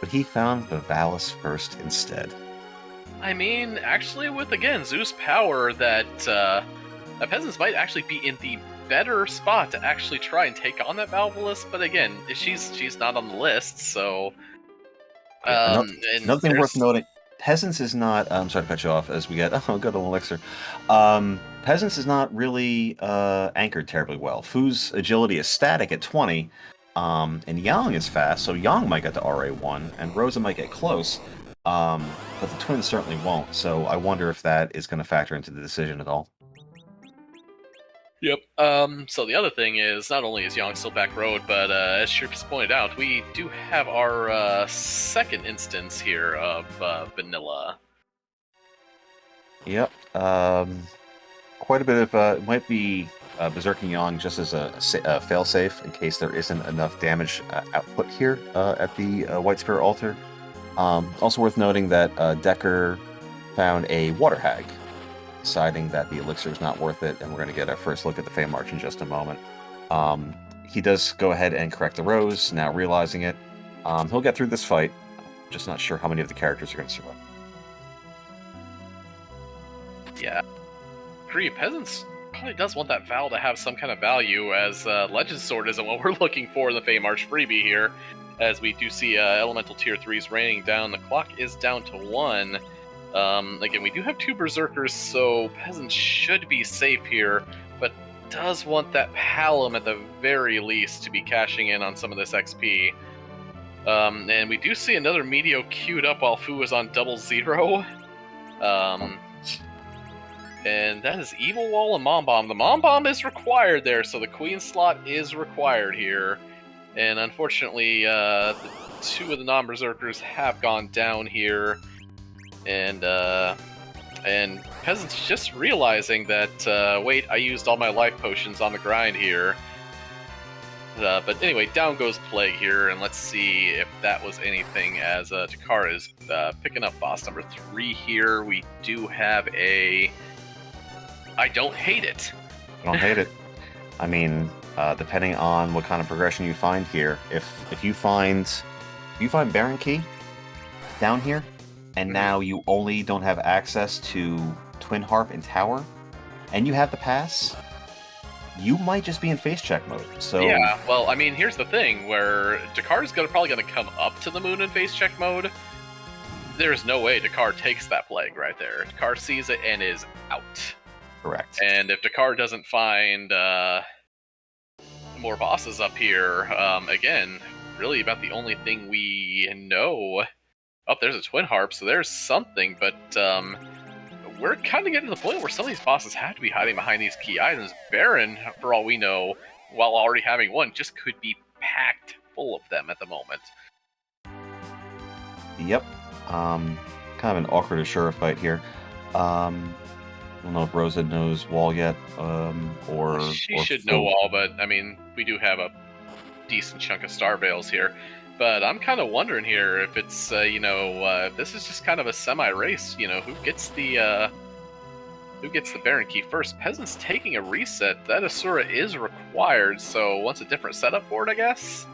But he found the Valis first instead. I mean, actually, with again Zeus' power, that peasants might actually be in the better spot to actually try and take on that Valvalus. But again, she's not on the list, so. Another thing worth noting: Peasants is not. I'm sorry to cut you off. As we get good on Elixir. Peasants is not really anchored terribly well. Fu's agility is static at 20, and Yang is fast, so Yang might get to RA1, and Rosa might get close, but the twins certainly won't. So I wonder if that is going to factor into the decision at all. Yep. So the other thing is, not only is Yang still back road, but as Shirks pointed out, we do have our second instance here of vanilla. Yep. Quite a bit of might be Berserking Yang just as a failsafe in case there isn't enough damage output here at the White Spirit altar. Also worth noting that Decker found a Water Hag, deciding that the elixir is not worth it, and we're going to get our first look at the Fey March in just a moment. He does go ahead and correct the rose, now realizing it. He'll get through this fight, just not sure how many of the characters are going to survive. Yeah. Agree, Peasants probably does want that Val to have some kind of value, as Legend Sword isn't what we're looking for in the Fey March freebie here, as we do see Elemental Tier 3s raining down. The clock is down to 1. Again, we do have 2 Berserkers, so Peasants should be safe here, but does want that Palom at the very least to be cashing in on some of this XP. And we do see another Meteo queued up while Fu is on 00. And that is Evil Wall and Mom Bomb. The Mom Bomb is required there, so the Queen slot is required here. And unfortunately, the 2 of the non-Berserkers have gone down here. And Peasants just realizing that, wait, I used all my life potions on the grind here. But anyway, down goes Plague here, and let's see if that was anything, as Dakar is picking up boss number 3 here. We do have a... I don't hate it. I don't hate it. I mean, depending on what kind of progression you find here, if you find Baron Key down here, and now you only don't have access to Twin Harp and Tower, and you have the pass, you might just be in face check mode. So yeah, well, I mean, here's the thing, where Dakar's probably going to come up to the moon in face check mode. There's no way Dakar takes that Plague right there. Dakar sees it and is out. Correct. And if Dakar doesn't find more bosses up here, again, really about the only thing we know... Oh, there's a Twin Harp, so there's something, but we're kind of getting to the point where some of these bosses have to be hiding behind these key items. Baron, for all we know, while already having one, just could be packed full of them at the moment. Yep. Kind of an awkward Ashura fight here. I don't know if Rosa knows Wall yet, or... She should know Wall, but, I mean, we do have a decent chunk of Star Veils here. But I'm kind of wondering here if it's, if this is just kind of a semi-race, who gets the Baron Key first. Peasants taking a reset. That Asura is required, so wants a different setup for it, I guess?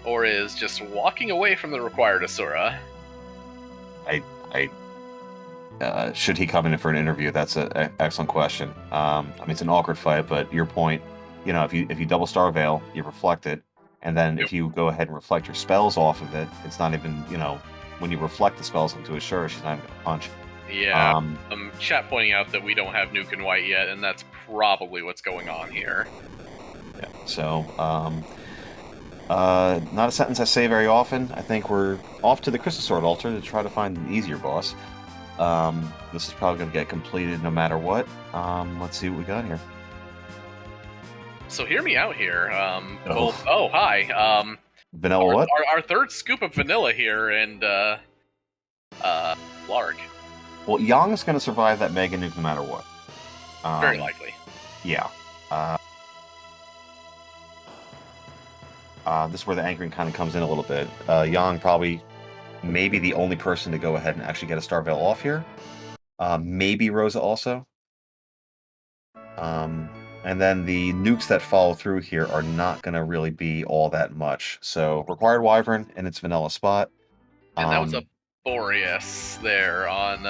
Or is just walking away from the required Asura? Should he come in for an interview? That's an excellent question. I mean, it's an awkward fight, but your point, if you double Star Veil, you reflect it, And then if you go ahead and reflect your spells off of it, it's not even, when you reflect the spells into Assura, she's not even going to punch. Yeah. Chat pointing out that we don't have Nuke and White yet, and that's probably what's going on here. Yeah. So, not a sentence I say very often. I think we're off to the Crystal Sword altar to try to find an easier boss. This is probably going to get completed no matter what. Let's see what we got here. So hear me out here. Oh, hi. Vanilla what? Our third scoop of vanilla here, and Larg. Well, Yang's going to survive that Mega Nuke no matter what. Very likely. Yeah. This is where the anchoring kind of comes in a little bit. Yang probably maybe the only person to go ahead and actually get a Star Veil off here. Maybe Rosa also. And then the nukes that follow through here are not going to really be all that much. So Required Wyvern in its vanilla spot. And that was a Boreas there on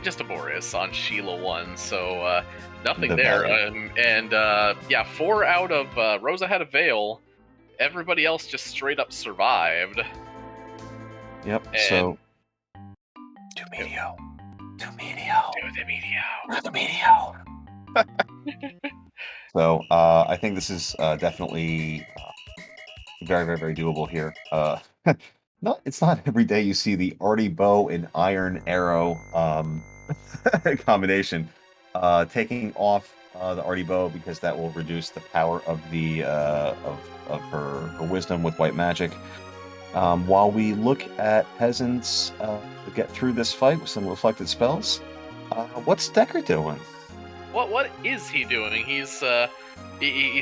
just a Boreas on Sheila 1, so nothing there. Yeah, 4 out of Rosa had a Veil. Everybody else just straight up survived. Yep, and so... To the medio. So, I think this is definitely very, very, very doable here. It's not every day you see the Artie Bow and Iron Arrow combination. Taking off the Artie Bow because that will reduce the power of the of her wisdom with white magic. While we look at Peasants get through this fight with some reflected spells, what's Dekar doing? What is he doing? He's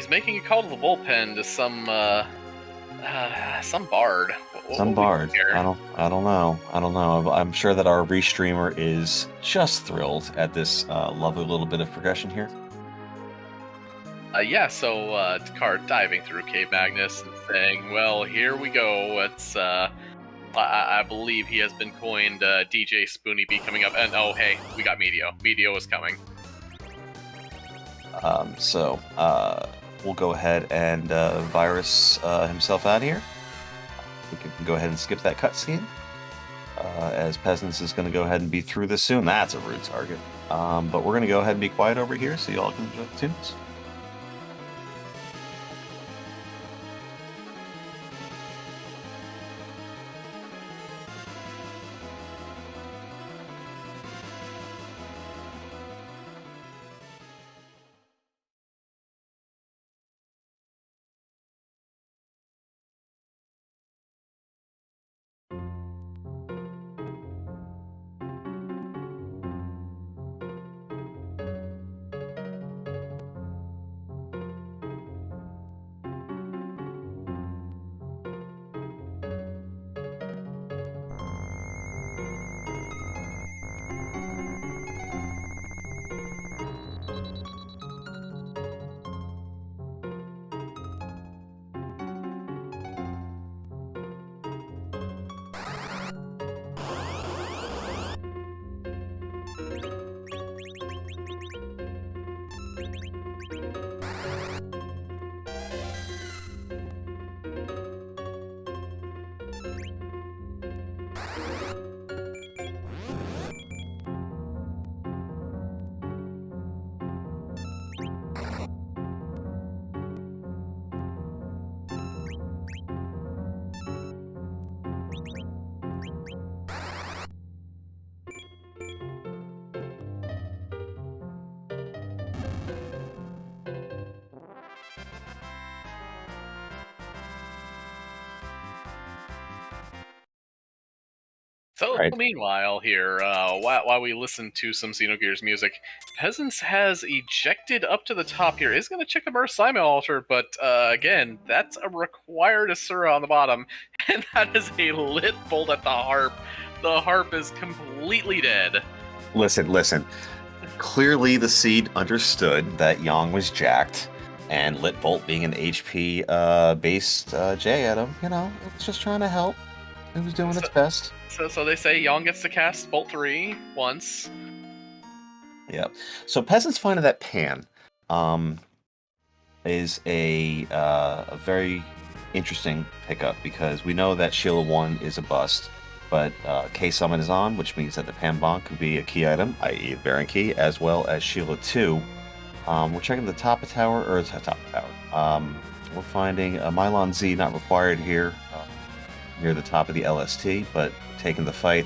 making a call to the bullpen to some bard. Some bard. I don't know. I'm sure that our restreamer is just thrilled at this lovely little bit of progression here. Yeah, so Dekar diving through Cave Magnus and saying, well, here we go. It's I believe he has been coined DJ Spoony B coming up. And oh, hey, we got Medio. Medio is coming. So we'll go ahead and virus himself out here. We can go ahead and skip that cutscene. As Peasants is going to go ahead and be through this soon. That's a rude target. But we're going to go ahead and be quiet over here so y'all can enjoy the tunes. So meanwhile here, while we listen to some Xenogears music, Peasants has ejected up to the top here. Is going to check the Burst Simon altar, but again, that's a required Asura on the bottom, and that is a lit bolt at the harp. The harp is completely dead. Listen. Clearly the seed understood that Yang was jacked, and Lit Bolt being an HP based J at him, it was just trying to help. It was doing its best. So they say Yang gets to cast Bolt 3 once. Yeah. So Peasants finding that Pan is a very interesting pickup because we know that Sheila 1 is a bust, but K Summon is on, which means that the Pambonk could be a key item, i.e. the Baron Key, as well as Sheila 2. We're checking the top of tower, or the top of tower. We're finding a Mylon Z not required here, near the top of the LST, but taking the fight.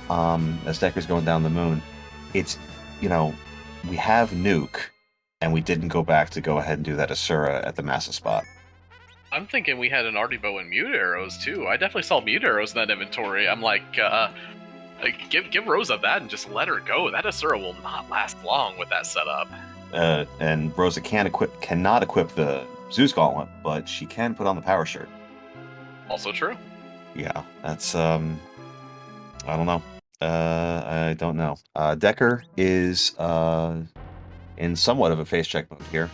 As Decker's going down the moon, it's, we have Nuke, and we didn't go back to go ahead and do that Asura at the Massa spot. I'm thinking we had an Artie Bow and Mute Arrows, too. I definitely saw Mute Arrows in that inventory. I'm like, give Rosa that and just let her go. That Asura will not last long with that setup. And Rosa cannot equip the Zeus Gauntlet, but she can put on the Power Shirt. Also true. Yeah, that's, I don't know. I don't know. Decker is in somewhat of a face check mode here,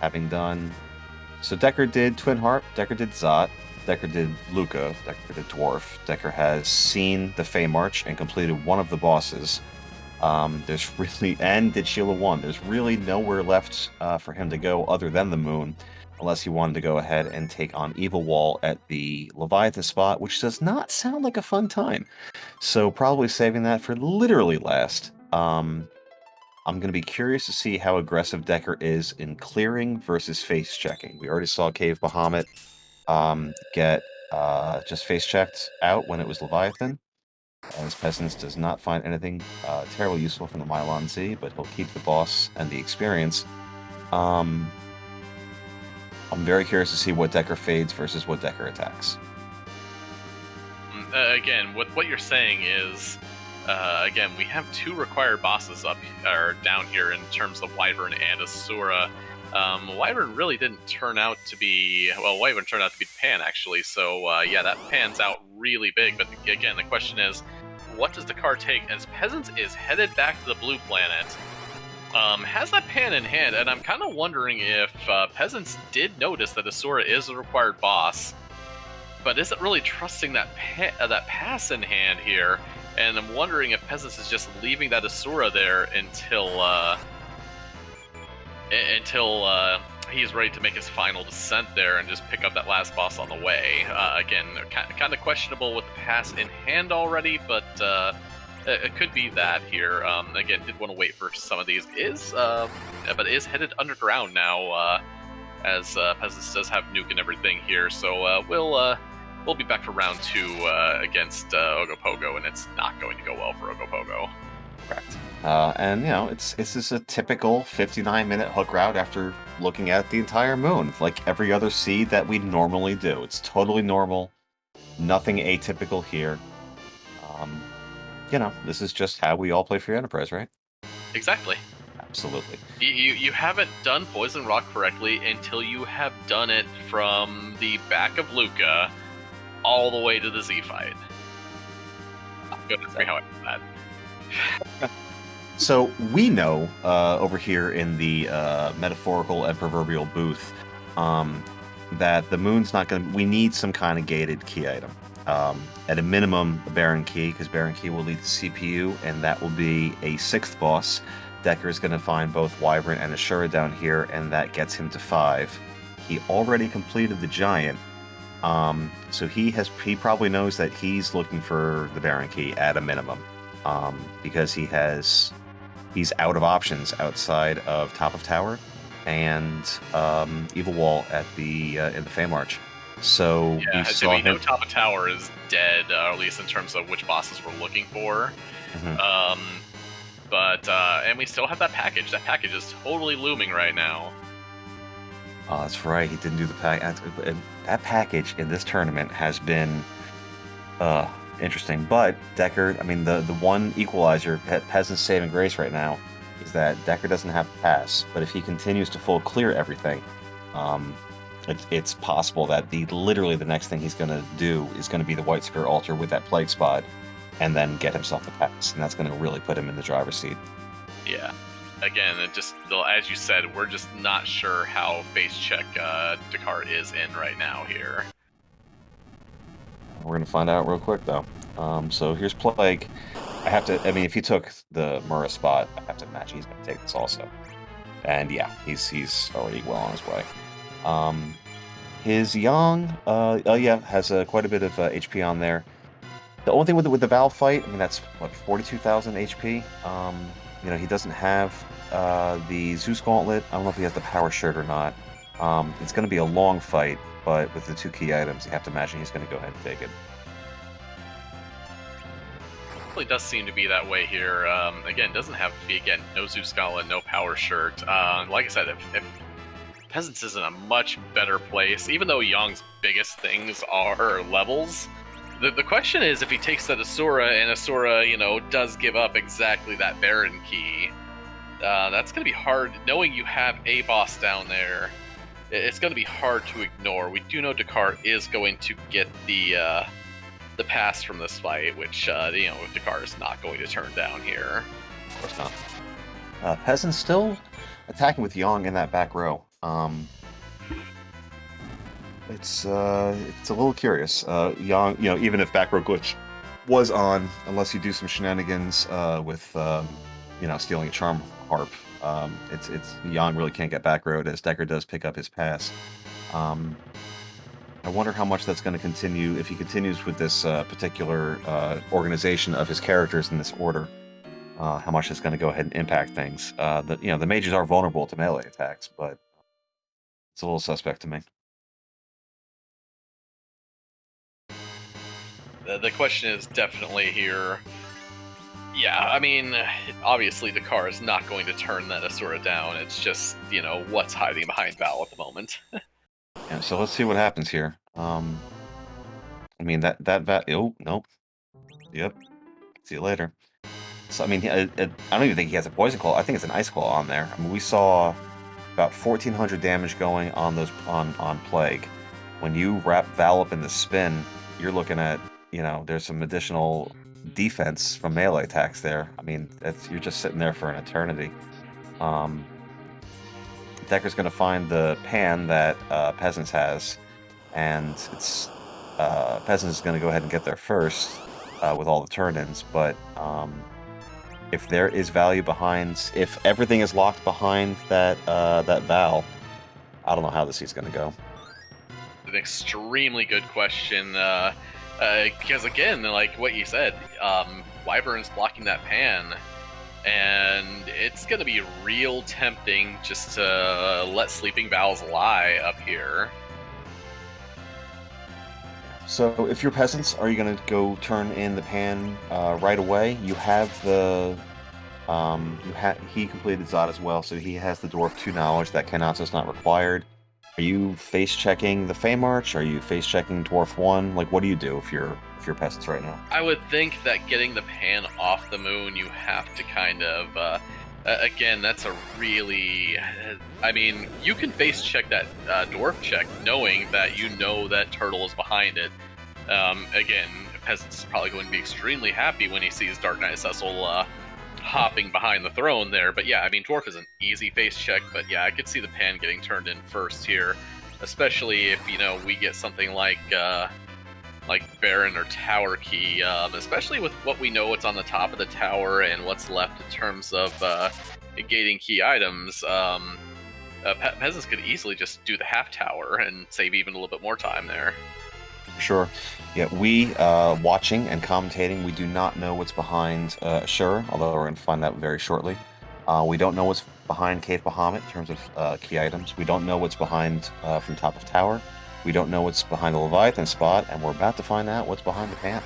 having done... So Decker did Twin Harp, Decker did Zot, Decker did Luca, Decker did Dwarf. Decker has seen the Fey March and completed one of the bosses. There's really... And did Sheila 1. There's really nowhere left for him to go other than the moon, unless he wanted to go ahead and take on Evil Wall at the Leviathan spot, which does not sound like a fun time. So probably saving that for literally last. I'm going to be curious to see how aggressive Decker is in clearing versus face checking. We already saw Cave Bahamut get just face checked out when it was Leviathan. As Peasants does not find anything terribly useful from the Mylon Z, but he'll keep the boss and the experience. I'm very curious to see what Decker fades versus what Decker attacks. Again, what you're saying is, again, we have two required bosses down here in terms of Wyvern and Asura. Wyvern really didn't turn out to be... Well, Wyvern turned out to be Pan, actually, so yeah, that pans out really big. But again, the question is, what does Dekar take? As Peasants is headed back to the blue planet, has that Pan in hand, and I'm kind of wondering if Peasants did notice that Asura is a required boss, but isn't really trusting that pass in hand here, and I'm wondering if Peasants is just leaving that Asura there until he's ready to make his final descent there and just pick up that last boss on the way. Again, kind of questionable with the pass in hand already, but it could be that here. Again, did want to wait for some of these. But is headed underground now, as Peasants does have Nuke and everything here, so we'll be back for round 2 against Ogopogo, and it's not going to go well for Ogopogo. Correct. And, it's just a typical 59-minute hook route after looking at the entire moon, like every other seed that we normally do. It's totally normal. Nothing atypical here. This is just how we all play Free Enterprise, right? Exactly. Absolutely. You haven't done Poison Rock correctly until you have done it from the back of Luca all the way to the Z fight. I'm going to see how I do that. So we know over here in the metaphorical and proverbial booth that the moon's not going to... We need some kind of gated key item. At a minimum, a Baron Key, because Baron Key will lead the CPU, and that will be a 6th boss. Decker is going to find both Wyvern and Asura down here, and that gets him to 5. He already completed the Giant, so he probably knows that he's looking for the Baron Key at a minimum, because he's out of options outside of Top of Tower and Evil Wall at in the Fey March. So we know Top of Tower is dead, at least in terms of which bosses we're looking for. Mm-hmm. And we still have that package. That package is totally looming right now. Oh, that's right. He didn't do the package. That package in this tournament has been interesting. But Decker, the one equalizer, Peasant's saving grace right now, is that Decker doesn't have to pass. But if he continues to full clear everything, it's possible that literally the next thing he's going to do is going to be the White Spear Altar with that Plague Spot, and then get himself the pass, and that's going to really put him in the driver's seat. Yeah. Again, as you said, we're just not sure how face check Dekar is in right now here. We're going to find out real quick, though. So here's Plague. If he took the Mura spot, I have to imagine he's going to take this also. And yeah, he's already well on his way. His Yang, yeah, has quite a bit of HP on there. The only thing with the Val fight, I mean, that's what 42,000 HP. You know, he doesn't have the Zeus Gauntlet. I don't know if he has the Power Shirt or not. It's going to be a long fight, but with the 2 key items, you have to imagine he's going to go ahead and take it. Really does seem to be that way here. Again, doesn't have no Zeus Gauntlet, no Power Shirt. Like I said, if Peasants is in a much better place, even though Yang's biggest things are levels. The question is if he takes that Asura, and Asura, you know, does give up exactly that Baron key. That's going to be hard, knowing you have a boss down there. It's going to be hard to ignore. We do know Dekar is going to get the pass from this fight, which, you know, Dekar is not going to turn down here. Of course not. Peasants still attacking with Yang in that back row. It's a little curious. Yang, you know, even if back row glitch was on, unless you do some shenanigans with, you know, stealing a charm harp, it's Yang really can't get back road as Dekar does pick up his pass. I wonder how much that's going to continue if he continues with this particular organization of his characters in this order. How much it's going to go ahead and impact things. You know, the mages are vulnerable to melee attacks, but it's a little suspect to me. The question is definitely here. Yeah, I mean, obviously Dekar is not going to turn that Asura down. It's just, you know, what's hiding behind Val at the moment. Yeah, so let's see what happens here. I mean, that oh, nope. Yep. See you later. So, I mean, I don't even think he has a Poison Claw. I think it's an Ice Claw on there. I mean, we saw about 1,400 damage going on those on Plague. When you wrap Val up in the spin, you're looking at, you know, there's some additional defense from melee attacks there. I mean, you're just sitting there for an eternity. Dekar's going to find the pan that Peasants has, and it's Peasants is going to go ahead and get there first with all the turn-ins, but if there is value behind, if everything is locked behind that Val, I don't know how this is going to go. An extremely good question, because again, like what you said, Wyvern's blocking that pan, and it's going to be real tempting just to let Sleeping Val's lie up here. So if you're Peasants, are you going to go turn in the pan right away? You have the... he completed Zod as well, so he has the Dwarf 2 knowledge. That Kenatsu's not required. Are you face-checking the Feymarch? Are you face-checking Dwarf 1? Like, what do you do if you're Peasants right now? I would think that getting the pan off the moon, you have to kind of... again, that's a really... I mean, you can face-check that Dwarf check, knowing that you know that Turtle is behind it. Again, Peasants is probably going to be extremely happy when he sees Dark Knight Cecil hopping behind the throne there. But yeah, I mean, Dwarf is an easy face check, but yeah, I could see the pan getting turned in first here, especially if, you know, we get something like Baron or Tower Key, especially with what we know what's on the top of the tower and what's left in terms of negating key items. Peasants could easily just do the half tower and save even a little bit more time there. Sure. Yeah, we, watching and commentating, we do not know what's behind Ashura, although we're going to find that very shortly. We don't know what's behind Cave Bahamut in terms of key items. We don't know what's behind from top of tower. We don't know what's behind the Leviathan spot, and we're about to find out what's behind the pan.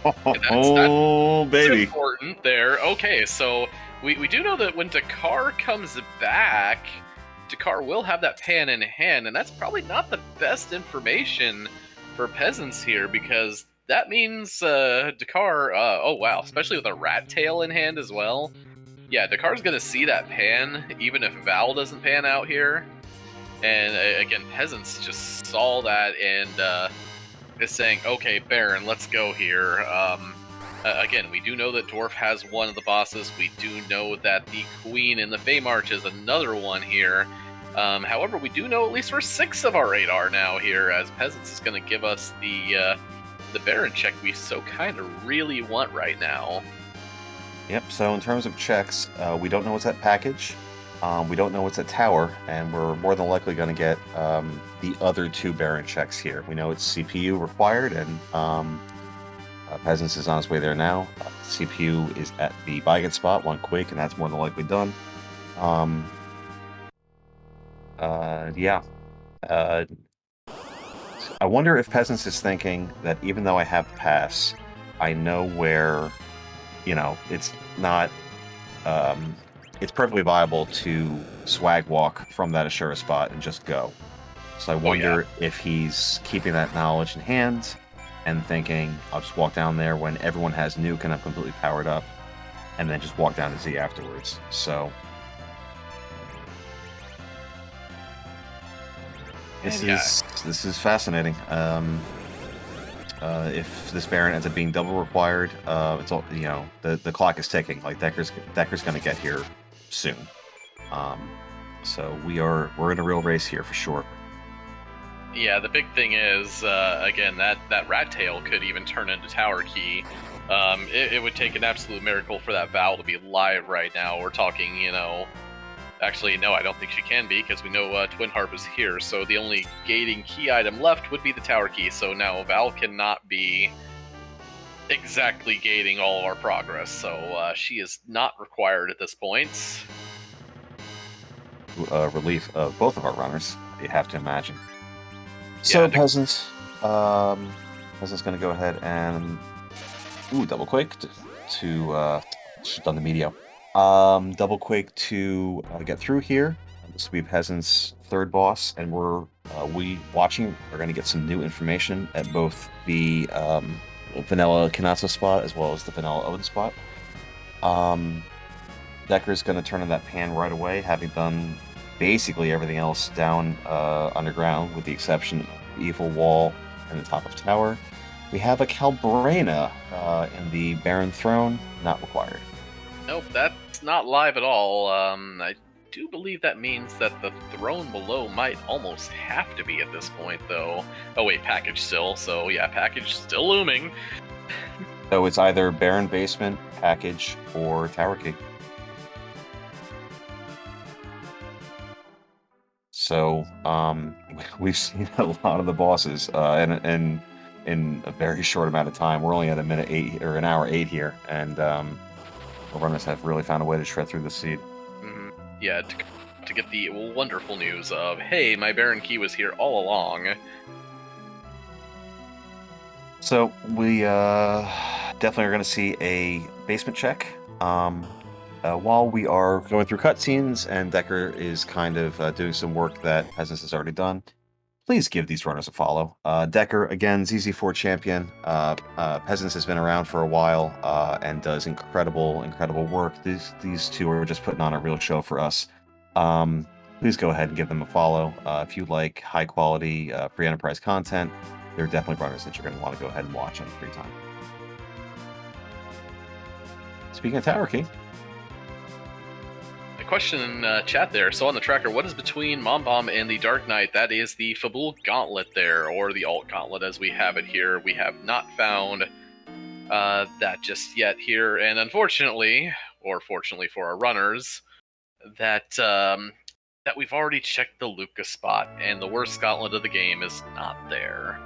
That's baby. Important there. Okay, so we do know that when Dekar comes back, Dekar will have that pan in hand, and that's probably not the best information for Peasants here, because that means Dekar, oh wow, especially with a rat tail in hand as well. Yeah, Dekar's gonna see that pan, even if Val doesn't pan out here. And again, Peasants just saw that and is saying, okay, Baron, let's go here. Again, we do know that Dwarf has one of the bosses. We do know that the Queen in the Feymarch is another one here. However, we do know at least where 6 of our 8 are now here, as Peasants is going to give us the Baron check we so kind of really want right now. Yep, so in terms of checks, we don't know what's at package, we don't know what's at tower, and we're more than likely going to get the other 2 Baron checks here. We know it's CPU required, and Peasants is on his way there now. CPU is at the buy-get spot, 1 Quake, and that's more than likely done. Yeah. I wonder if Peasants is thinking that even though I have pass, I know where, it's not, it's perfectly viable to swag walk from that Ashura spot and just go. So I wonder if he's keeping that knowledge in hand and thinking, I'll just walk down there when everyone has nuke and I'm completely powered up, and then just walk down to Z afterwards. So this is fascinating. If this Baron ends up being double required, it's all the clock is ticking. Like Dekar's going to get here soon. So we're in a real race here for sure. Yeah, the big thing is again that rat tail could even turn into tower key. It would take an absolute miracle for that Val to be live right now. We're talking, actually, no, I don't think she can be, because we know Twin Harp is here, so the only gating key item left would be the tower key, so now Val cannot be exactly gating all of our progress, so she is not required at this point. Relief of both of our runners, you have to imagine. So, yeah, Peasants going to go ahead and double quake to should done the meteor. Double quake to get through here. This will be Peasants' 3rd boss, and we're watching. We're going to get some new information at both the vanilla Kanasa spot as well as the vanilla Odin spot. Dekar's going to turn on that pan right away, having done basically everything else down underground, with the exception of the evil wall and the top of tower. We have a Calbrena in the Baron Throne, not required. Nope, that's not live at all. I do believe that means that the throne below might almost have to be at this point, though. Oh wait, package still. So yeah, package still looming. So it's either Baron Basement, package, or tower key. So we've seen a lot of the bosses in a very short amount of time. We're only at an hour 8 here, and the runners have really found a way to shred through the seed. Mm-hmm. Yeah, to get the wonderful news of, hey, my Baron Key was here all along. So we definitely are going to see a basement check. While we are going through cutscenes and Dekar is kind of doing some work that Peasants has already done, please give these runners a follow. Dekar, again, ZZ4 champion. Peasants has been around for a while and does incredible work. These 2 are just putting on a real show for us. Please go ahead and give them a follow. If you like high-quality free enterprise content, they're definitely runners that you're going to want to go ahead and watch on free time. Speaking of Tower King, question in chat there. So on the tracker, what is between Mom Bomb and the Dark Knight? That is the Fabul Gauntlet there, or the Alt Gauntlet as we have it here. We have not found that just yet here, and unfortunately, or fortunately for our runners, that we've already checked the Luca spot, and the worst Gauntlet of the game is not there.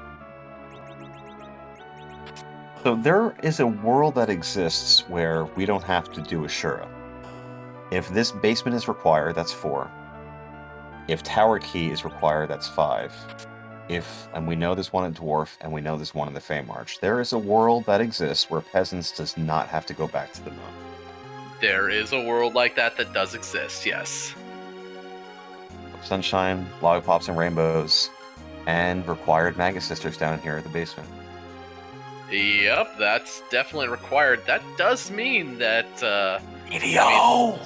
So there is a world that exists where we don't have to do Ashura. If this basement is required, that's 4. If tower key is required, that's 5. And we know there's one at Dwarf, and we know there's one in the Feymarch. There is a world that exists where Peasants does not have to go back to the moon. There is a world like that does exist, yes. Sunshine, lollipops, and rainbows, and required Magus Sisters down here at the basement. Yep, that's definitely required. That does mean that... Idio!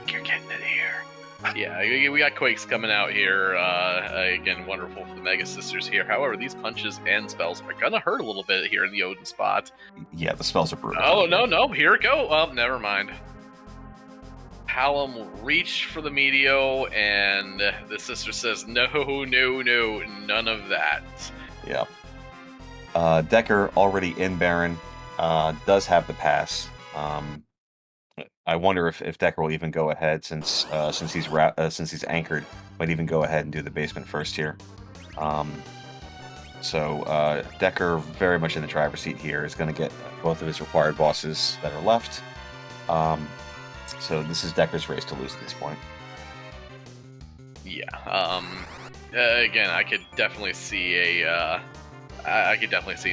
You're getting it here. Yeah, we got Quakes coming out here. Again, wonderful for the Mega Sisters here. However, these punches and spells are gonna hurt a little bit here in the Odin spot. Yeah, the spells are brutal. Oh, no, here we go. Oh, never mind. Hallam will reach for the Meteo, and the sister says, no, none of that. Yeah. Dekar already in Baron. does have the pass. I wonder if Decker will even go ahead since he's anchored, might even go ahead and do the basement first here. So Decker, very much in the driver's seat here, is going to get both of his required bosses that are left. So this is Decker's race to lose at this point. Yeah. Again, I could definitely see an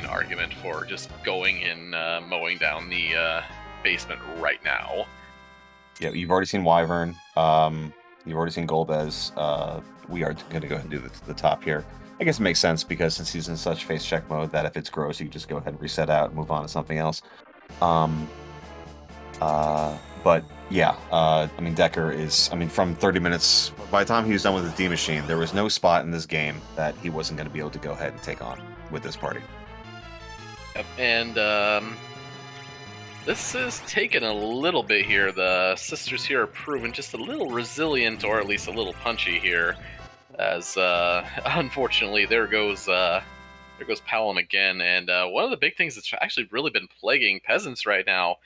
argument for just going and mowing down the basement right now. Yeah, you've already seen Wyvern. You've already seen Golbez. We are going to go ahead and do the top here. I guess it makes sense because since he's in such face check mode that if it's gross, you just go ahead and reset out and move on to something else. But yeah, I mean, Decker is, I mean, from 30 minutes, by the time he was done with his D Machine, there was no spot in this game that he wasn't going to be able to go ahead and take on with this party. Yep, and this is taking a little bit here. The sisters here are proven just a little resilient, or at least a little punchy here, as unfortunately there goes Palom again. And one of the big things that's actually really been plaguing Peasants right now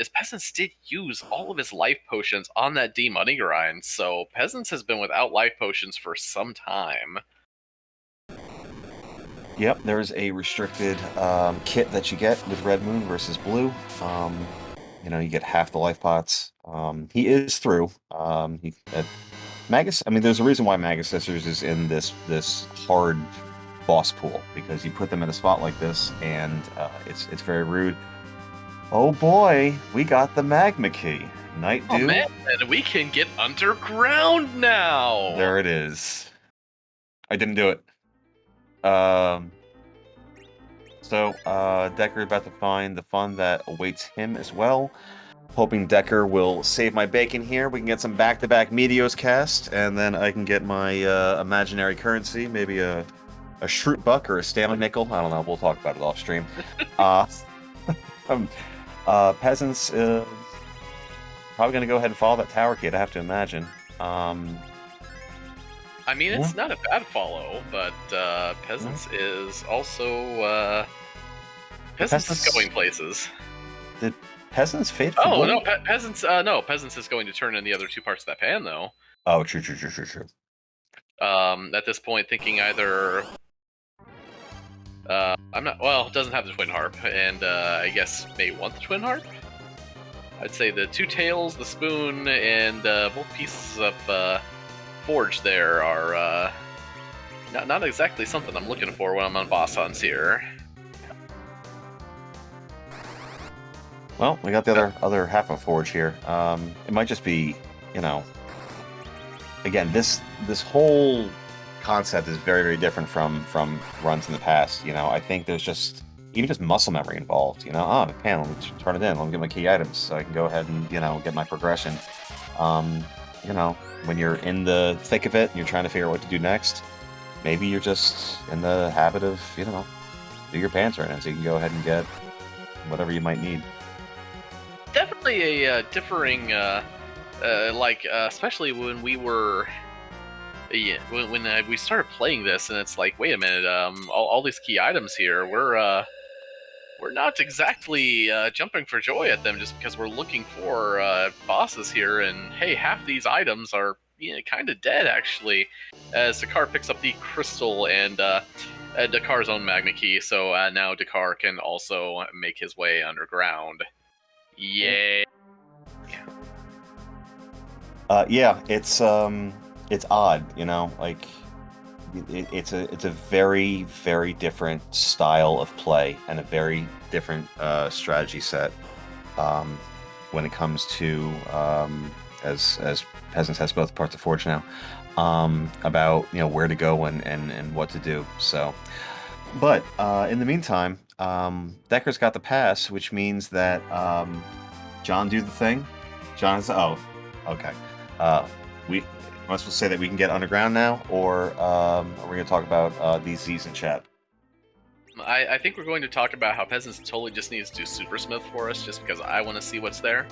is Peasants did use all of his life potions on that D money grind, so Peasants has been without life potions for some time. Yep, there's a restricted kit that you get with Red Moon versus Blue. You know, you get half the life pots. He is through. Magus, I mean, there's a reason why Magus Sisters is in this hard boss pool, because you put them in a spot like this, and it's very rude. Oh boy, we got the magma key. Night Dew. Oh man, we can get underground now! There it is. I didn't do it. So Decker is about to find the fun that awaits him as well. Hoping Decker will save my bacon here. We can get some back-to-back Meteos cast, and then I can get my imaginary currency, maybe a Shroot Buck or a Stanley Nickel. I don't know. We'll talk about it off stream. Peasants probably going to go ahead and follow that tower kit, I have to imagine. I mean, it's not a bad follow, but Peasants is also... Peasants is going places. Did Peasants fade for Oh, blue? no, Peasants is going to turn in the other two parts of that pan, though. Oh, true. At this point, thinking either... I'm not... Well, it doesn't have the Twin Harp, and I guess may want the Twin Harp? I'd say the two tails, the spoon, and both pieces of forge there are not exactly something I'm looking for when I'm on boss hunts here. Well, we got the other half of forge here. It might just be, you know... Again, this whole concept is very, very different from runs in the past. You know, I think there's just muscle memory involved. You know, man, let me turn it in. Let me get my key items so I can go ahead and get my progression. You know, when you're in the thick of it and you're trying to figure out what to do next, maybe you're just in the habit of do your pan turn in so you can go ahead and get whatever you might need. Definitely a differing, especially when we were. When we started playing this, and it's like, wait a minute, all these key items here, we're not exactly jumping for joy at them just because we're looking for bosses here, and hey, half these items are kind of dead, actually, as Dekar picks up the crystal and Dekar's own magma key, so now Dekar can also make his way underground. Yeah. Yeah, it's odd, like it's a very, very different style of play and a very different strategy set when it comes to as Peasants has both parts of Forge now about where to go and what to do. So, but in the meantime, Decker's got the pass, which means that John do the thing. John is okay. We am I supposed to say that we can get underground now, or are we going to talk about these Z's in chat? I think we're going to talk about how Peasants totally just needs to do Supersmith for us, just because I want to see what's there.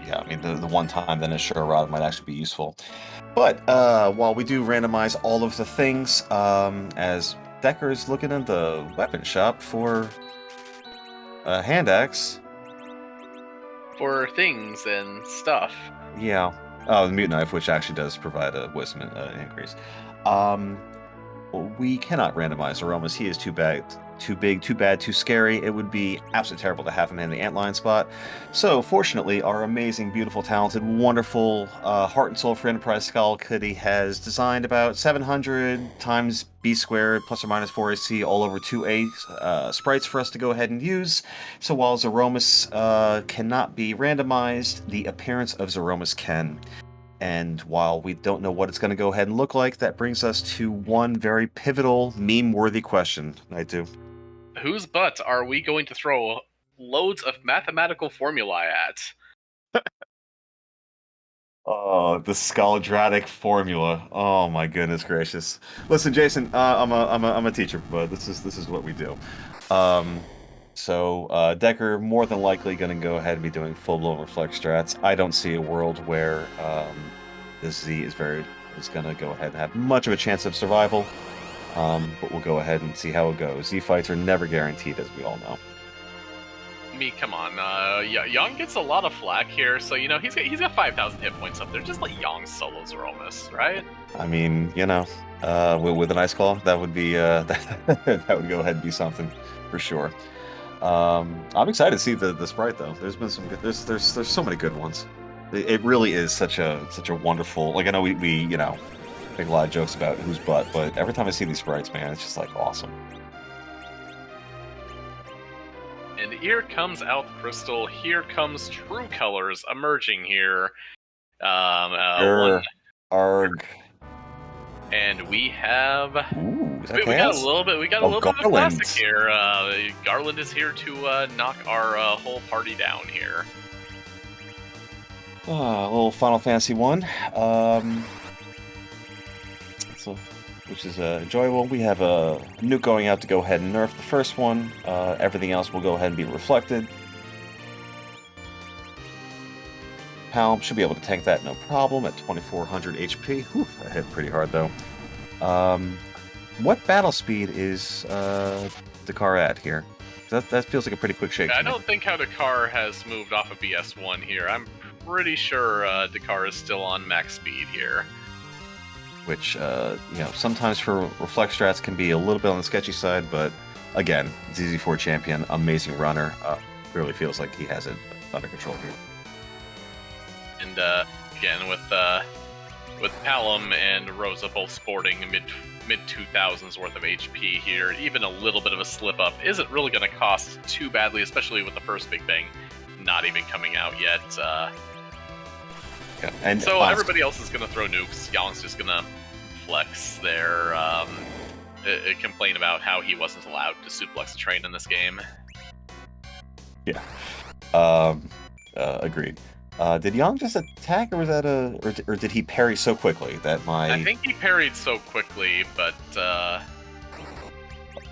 Yeah, I mean, the one time then a Sure Rod might actually be useful. But while we do randomize all of the things, as Decker's looking in the weapon shop for A hand axe? For things and stuff. Yeah. Oh, the mute knife, which actually does provide a wisdom increase. We cannot randomize Aromas. He is too big, too bad, too scary. It would be absolutely terrible to have him in the antlion spot. So, fortunately, our amazing, beautiful, talented, wonderful, heart and soul for Enterprise Skull Kitty has designed about 700 times B squared plus or minus 4 AC all over 2A sprites for us to go ahead and use. So, while Zeromus cannot be randomized, the appearance of Zeromus can. And while we don't know what it's going to go ahead and look like, that brings us to one very pivotal, meme-worthy question. I do. Whose butt are we going to throw loads of mathematical formulae at? Oh, the Scaldratic formula. Oh my goodness gracious. Listen, Jason, I'm a teacher, but this is what we do. So Decker more than likely going to go ahead and be doing full-blown reflect strats. I don't see a world where this Z is going to go ahead and have much of a chance of survival. But we'll go ahead and see how it goes. Z fights are never guaranteed, as we all know. I mean, come on. Yang gets a lot of flack here, so you know he's got 5,000 hit points up there. Just let Yang solo Zeromus, right? I mean, you know, with an ice claw, that would be that would go ahead and be something for sure. I'm excited to see the sprite though. There's been some good. There's so many good ones. It really is such a wonderful. Like I know we you know make a lot of jokes about whose butt, but every time I see these sprites, man, it's just like awesome. And here comes out the crystal. Here comes true colors emerging here. Arg. And we have. Ooh, is that we got a little bit. We got a little bit of a classic here. Garland is here to knock our whole party down here. A little Final Fantasy 1. Which is enjoyable. We have a nuke going out to go ahead and nerf the first one. Everything else will go ahead and be reflected. Palm should be able to tank that no problem at 2400 HP. Whew, I hit pretty hard though. What battle speed is Dekar at here? That feels like a pretty quick shake. I don't think how Dekar has moved off of BS1 here. I'm pretty sure Dekar is still on max speed here. Which, you know, sometimes for reflect strats can be a little bit on the sketchy side, but again, ZZ4 champion, amazing runner, really feels like he has it under control here. And again, with Palom and Rosa both sporting mid 2000s worth of HP here, even a little bit of a slip up isn't really going to cost too badly, especially with the first Big Bang not even coming out yet. Yeah, and so everybody else is going to throw nukes. Yang's just going to flex there, complain about how he wasn't allowed to suplex a train in this game. Yeah. Agreed. Did Yang just attack, or was that or did he parry so quickly that I think he parried so quickly, but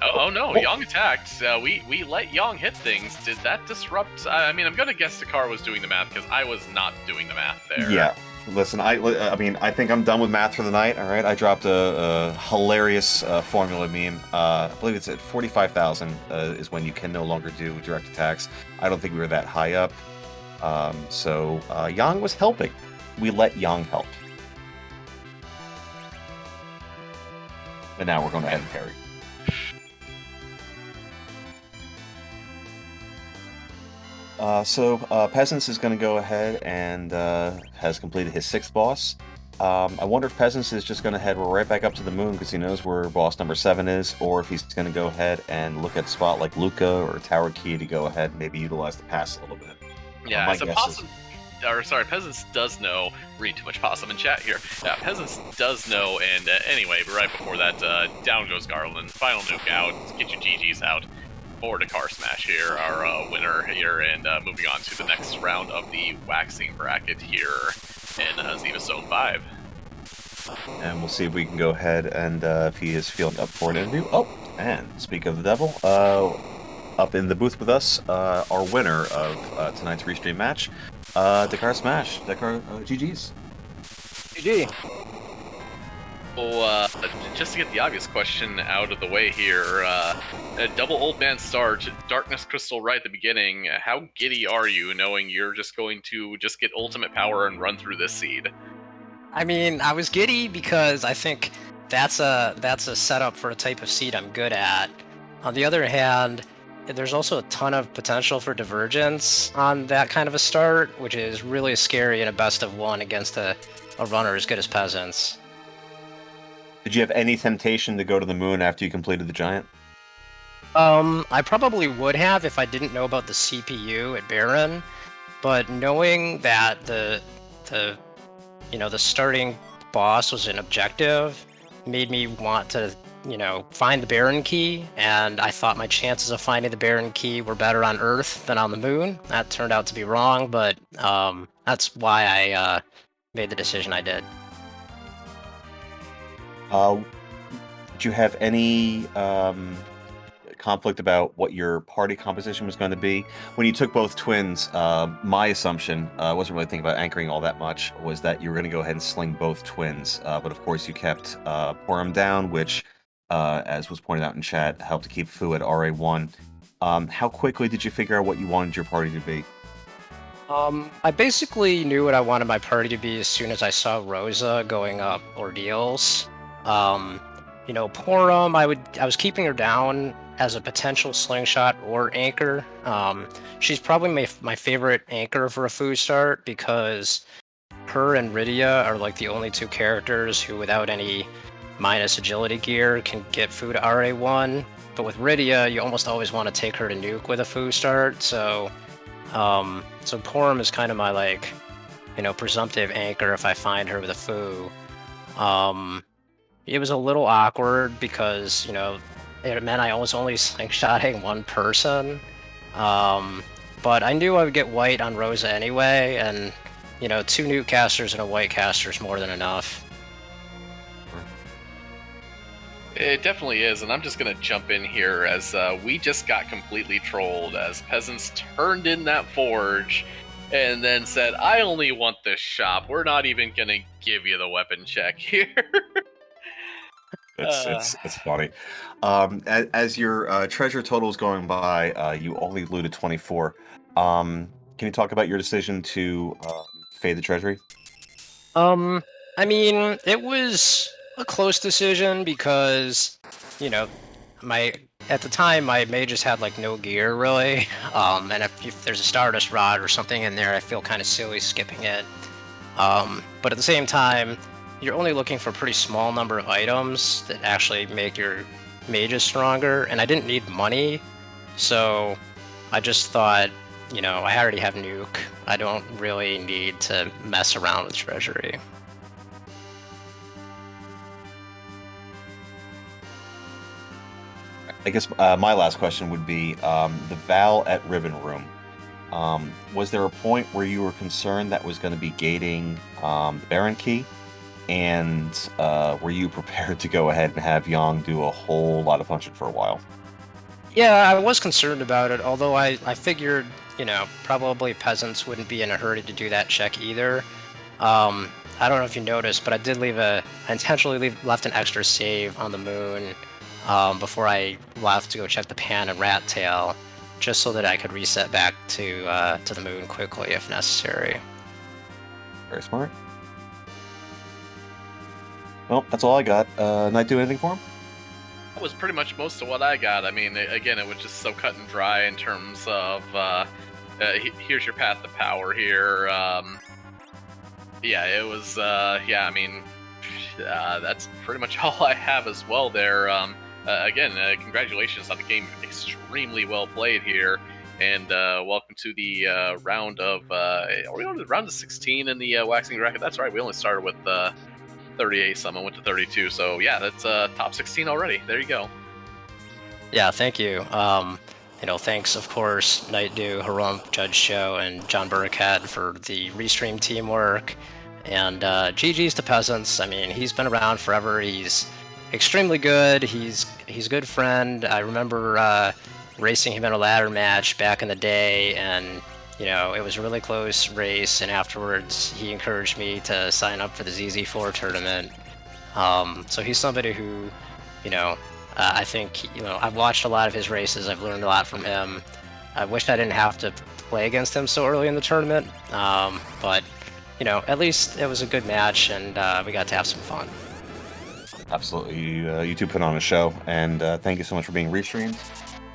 oh no, Yang attacked. We let Yang hit things. Did that disrupt? I mean, I'm gonna guess Dekar was doing the math because I was not doing the math there. Yeah. Listen, I mean, I think I'm done with math for the night. All right, I dropped a hilarious formula meme. I believe it's at 45,000 is when you can no longer do direct attacks. I don't think we were that high up. So Yang was helping. We let Yang help. But now we're going ahead and parry. So Peasants is going to go ahead and has completed his 6th boss. I wonder if Peasants is just going to head right back up to the moon because he knows where boss number 7 is, or if he's going to go ahead and look at a spot like Luca or Tower Key to go ahead and maybe utilize the pass a little bit. Yeah, so Peasants does know. Read too much possum in chat here. Yeah, Peasants does know, and anyway, but right before that, down goes Garland. Final nuke out. Let's get your GGs out for DekarSMASH here, our winner here, and moving on to the next round of the waxing bracket here in ZemusOMFG. And we'll see if we can go ahead and if he is feeling up for an interview. Oh, and speak of the devil, up in the booth with us, our winner of tonight's restream match, DekarSMASH. Dekar, GG's. GG. just to get the obvious question out of the way here, a double Old Man Start, Darkness Crystal right at the beginning, how giddy are you knowing you're just going to just get ultimate power and run through this seed? I mean, I was giddy because I think that's a setup for a type of seed I'm good at. On the other hand, there's also a ton of potential for divergence on that kind of a start, which is really scary in a best of one against a runner as good as Peasants. Did you have any temptation to go to the moon after you completed the giant? I probably would have if I didn't know about the CPU at Baron, but knowing that the starting boss was an objective made me want to, find the Baron key, and I thought my chances of finding the Baron key were better on Earth than on the moon. That turned out to be wrong, but that's why I made the decision I did. Did you have any conflict about what your party composition was going to be? When you took both twins, my assumption, I wasn't really thinking about anchoring all that much, was that you were going to go ahead and sling both twins. But of course, you kept Porum down, which, as was pointed out in chat, helped to keep Fu at RA1. How quickly did you figure out what you wanted your party to be? I basically knew what I wanted my party to be as soon as I saw Rosa going up ordeals. Porum, I was keeping her down as a potential slingshot or anchor. She's probably my favorite anchor for a Fu start because her and Rydia are like the only two characters who, without any minus agility gear, can get Fu to RA1. But with Rydia, you almost always want to take her to nuke with a Fu start. So Porum is kind of my presumptive anchor if I find her with a Fu. It was a little awkward because, it meant I was only slingshotting one person. But I knew I would get white on Rosa anyway, and, 2 nuke casters and a white caster is more than enough. It definitely is, and I'm just going to jump in here as we just got completely trolled as Peasants turned in that forge and then said, I only want this shop. We're not even going to give you the weapon check here. It's funny. As your treasure total is going by, you only looted 24. Can you talk about your decision to fade the treasury? I mean, it was a close decision because, at the time my mages had no gear really. And if there's a Stardust Rod or something in there, I feel kind of silly skipping it. But at the same time, you're only looking for a pretty small number of items that actually make your mages stronger, and I didn't need money, so I just thought, I already have nuke. I don't really need to mess around with treasury. I guess my last question would be the Val at Ribbon Room. Was there a point where you were concerned that was going to be gating the Baron key? And were you prepared to go ahead and have Yang do a whole lot of punching for a while? Yeah, I was concerned about it, although I figured, probably Peasants wouldn't be in a hurry to do that check either. I don't know if you noticed, but I did I intentionally left an extra save on the moon before I left to go check the pan and rat tail, just so that I could reset back to the moon quickly if necessary. Very smart. Well, that's all I got. Knight do anything for him? That was pretty much most of what I got. I mean, again, it was just so cut and dry in terms of here's your path to power here. It was, I mean, that's pretty much all I have as well there. Again, congratulations on the game. Extremely well played here. And welcome to the round of, are we on the round of 16 in the Waxing Bracket? That's right, we only started with 38 some, went to 32, so yeah, that's top 16 already. There you go. Yeah, thank you. Thanks, of course, Nightdew, Harump, Judge Show, and John Burkhead for the restream teamwork. And GG's to Peasants. I mean, he's been around forever. He's extremely good. He's a good friend. I remember racing him in a ladder match back in the day, and it was a really close race, and afterwards he encouraged me to sign up for the ZZ4 tournament. So he's somebody who, you know, I think, I've watched a lot of his races. I've learned a lot from him. I wish I didn't have to play against him so early in the tournament, but at least it was a good match, and we got to have some fun. Absolutely, you two put on a show, and thank you so much for being restreamed.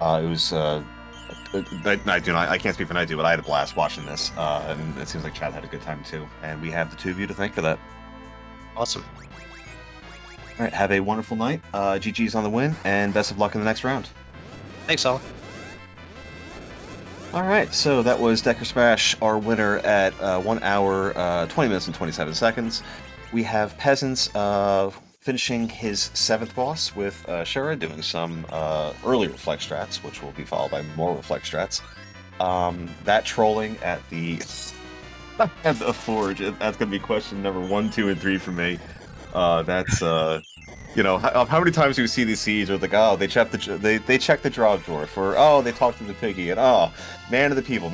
It was. I can't speak for Night, but I had a blast watching this, and it seems like Chad had a good time too. And we have the two of you to thank for that. Awesome. All right, have a wonderful night. GG's on the win, and best of luck in the next round. Thanks, all. All right, so that was DekarSMASH, our winner at 1 hour, 20 minutes and 27 seconds. We have Peasants finishing his 7th boss with Shura doing some early Reflect strats, which will be followed by more Reflect strats. That trolling at the at the Forge, that's going to be question number 1, 2, and 3 for me. That's how many times do you see these seeds where they check the draw drawer for they talked to the piggy and man of the people.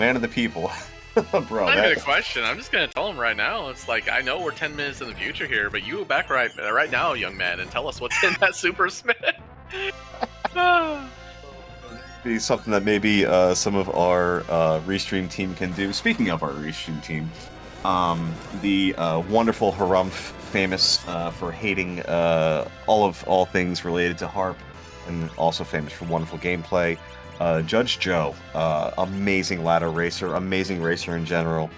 Bro, not even a question. I'm just gonna tell him right now. It's like, I know we're 10 minutes in the future here, but you back right now, young man, and tell us what's in that Super Smith. Be something that maybe some of our restream team can do. Speaking of our restream team, the wonderful Harumph, famous for hating all things related to Harp, and also famous for wonderful gameplay. Judge Joe, amazing ladder racer, amazing racer in general.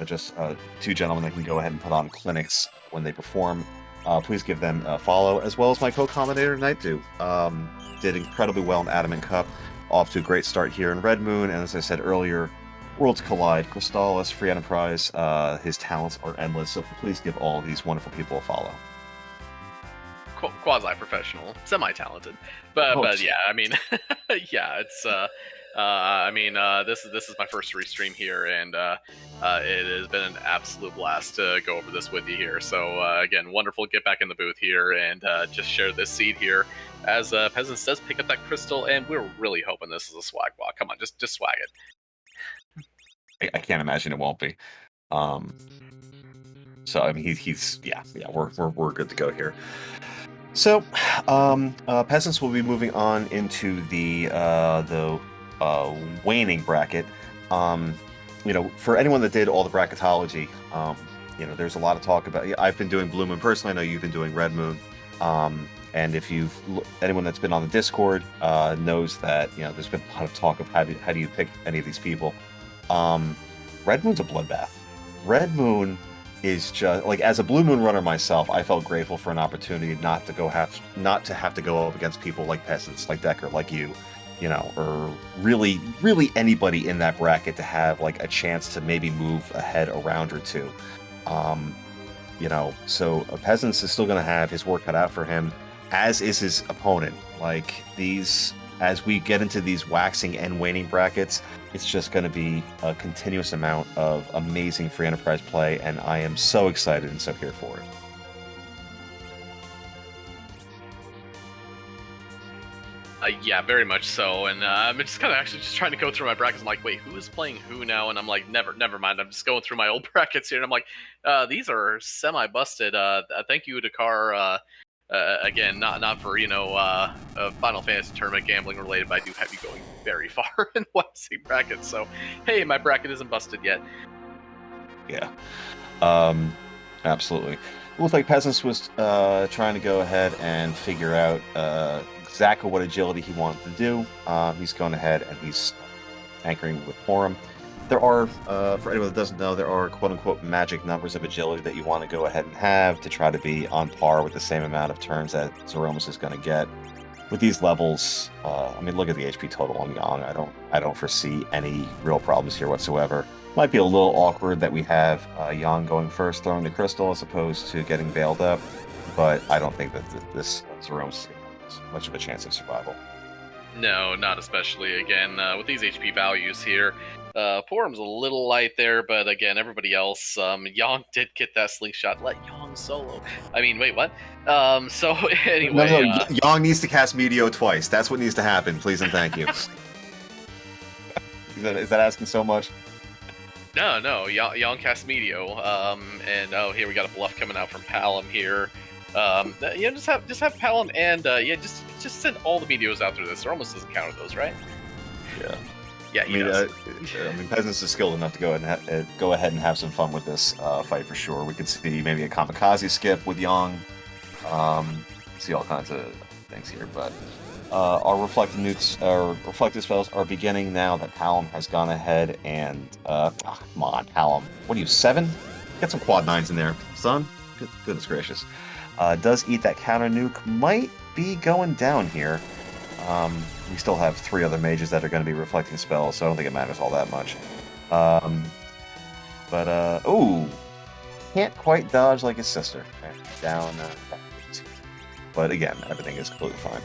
Just two gentlemen that can go ahead and put on clinics when they perform. Please give them a follow, as well as my co-commentator Nightdew. Did incredibly well in Adamant Cup, off to a great start here in Red Moon, and as I said earlier, Worlds Collide, Crystallis, Free Enterprise, his talents are endless, so please give all these wonderful people a follow. Quasi-professional, semi-talented, but yeah, I mean, yeah, it's this is my first restream here, and it has been an absolute blast to go over this with you here. So again, wonderful to get back in the booth here and just share this seed here. As Peasants does pick up that crystal, and we're really hoping this is a swag block. Come on, just swag it. I can't imagine it won't be. So I mean, we're good to go here. So, Peasants will be moving on into the waning bracket. For anyone that did all the bracketology, there's a lot of talk about. I've been doing Blue Moon personally. I know you've been doing Red Moon. And if anyone that's been on the Discord knows that there's been a lot of talk of how do you pick any of these people. Red Moon's a bloodbath. Red Moon is just like, as a Blue Moon runner myself, I felt grateful for an opportunity not to have to go up against people like Peasants, like Dekar, like you, or really anybody in that bracket to have like a chance to maybe move ahead a round or two. So Peasants is still going to have his work cut out for him, as is his opponent. Like as we get into these waxing and waning brackets, it's just going to be a continuous amount of amazing free enterprise play, and I am so excited and so here for it. Yeah, very much so, and I'm just kind of actually just trying to go through my brackets. I'm like, wait, who is playing who now? And I'm like, never mind. I'm just going through my old brackets here, and I'm like, these are semi-busted. Thank you, Dakar. Again, not for a Final Fantasy tournament gambling related, but I do have you going very far in one seat bracket. So, hey, my bracket isn't busted yet. Yeah, absolutely. It looks like Peasants was trying to go ahead and figure out exactly what agility he wanted to do. He's going ahead and he's anchoring with Forum. There are, for anyone that doesn't know, there are quote-unquote magic numbers of agility that you want to go ahead and have to try to be on par with the same amount of turns that Zemus is going to get. With these levels, look at the HP total on Yang. I don't foresee any real problems here whatsoever. Might be a little awkward that we have Yang going first, throwing the crystal, as opposed to getting veiled up, but I don't think that this Zemus has much of a chance of survival. No, not especially. Again, with these HP values here, Porum's a little light there, but again, everybody else, Yang did get that slingshot. Let Yang solo. I mean, wait, what? So anyway, no, Yang needs to cast Meteor twice. That's what needs to happen. Please and thank you. Is that asking so much? No, Yang cast Meteor. And here we got a bluff coming out from Palom here. Just have Palom and just send all the videos out through this. There almost doesn't count those, right? Yeah. Yeah, he does. I mean, Peasants is skilled enough to go ahead and have some fun with this fight for sure. We could see maybe a kamikaze skip with Yang. See all kinds of things here, but our reflective spells are beginning now that Palom has gone ahead and come on, Palom. What are you, 7? Get some quad 9s in there, son. Goodness gracious. Does eat that counter nuke. Might be going down here. We still have 3 other mages that are going to be reflecting spells, so I don't think it matters all that much. Ooh, can't quite dodge like his sister. Down. But again, everything is completely fine.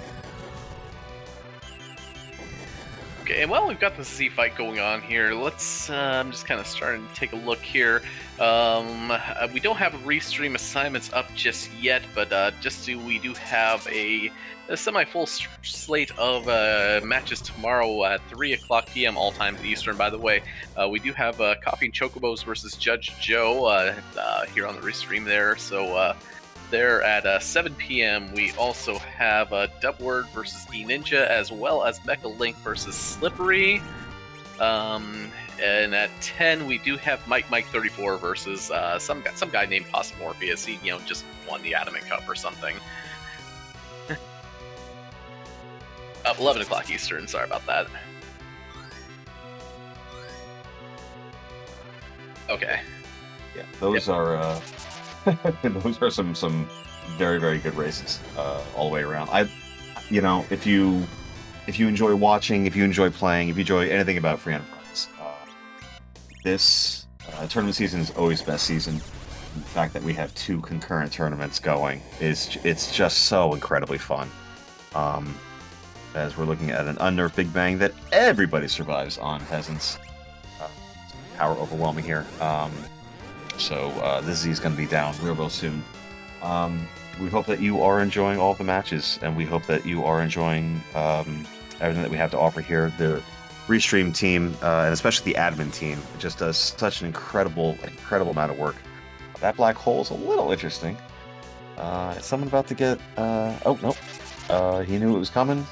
Okay, well, we've got the Z fight going on here. Let's I'm just kind of starting to take a look here. We don't have restream assignments up just yet, but we do have a semi-full slate of matches tomorrow at 3:00 p.m. all times Eastern. By the way, we do have Coffee and Chocobos versus Judge Joe here on the restream there. So there at 7 p.m. we also have Dubword versus E Ninja, as well as Mecha Link versus Slippery. And at 10 we do have Mike 34 versus some guy named Morpheus. He just won the Adamant Cup or something. 11 o'clock Eastern, sorry about that. Okay. Yeah, those are those are some very, very good races all the way around. If you enjoy watching, if you enjoy playing, if you enjoy anything about Free Enterprise, this tournament season is always best season. The fact that we have 2 concurrent tournaments going it's just so incredibly fun. As we're looking at an unnerved Big Bang that everybody survives on Peasants. Power overwhelming here. So this Z is going to be down real soon. We hope that you are enjoying all the matches, and we hope that you are enjoying everything that we have to offer here. The Restream team, and especially the admin team, just does such an incredible amount of work. That black hole is a little interesting. Is someone about to get... oh, no. He knew it was coming.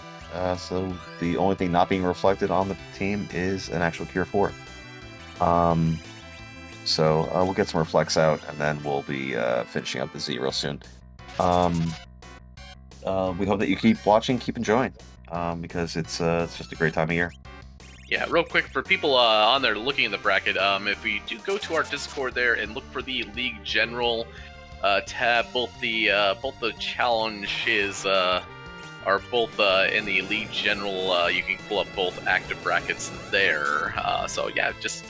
So the only thing not being reflected on the team is an actual Cure 4. So we'll get some reflects out, and then we'll be finishing up the Z real soon. We hope that you keep watching, keep enjoying, because it's just a great time of year. Yeah, real quick, for people on there looking in the bracket, if we do go to our Discord there and look for the League General tab, both the challenges are both in the League General. You can pull up both active brackets there. So yeah, just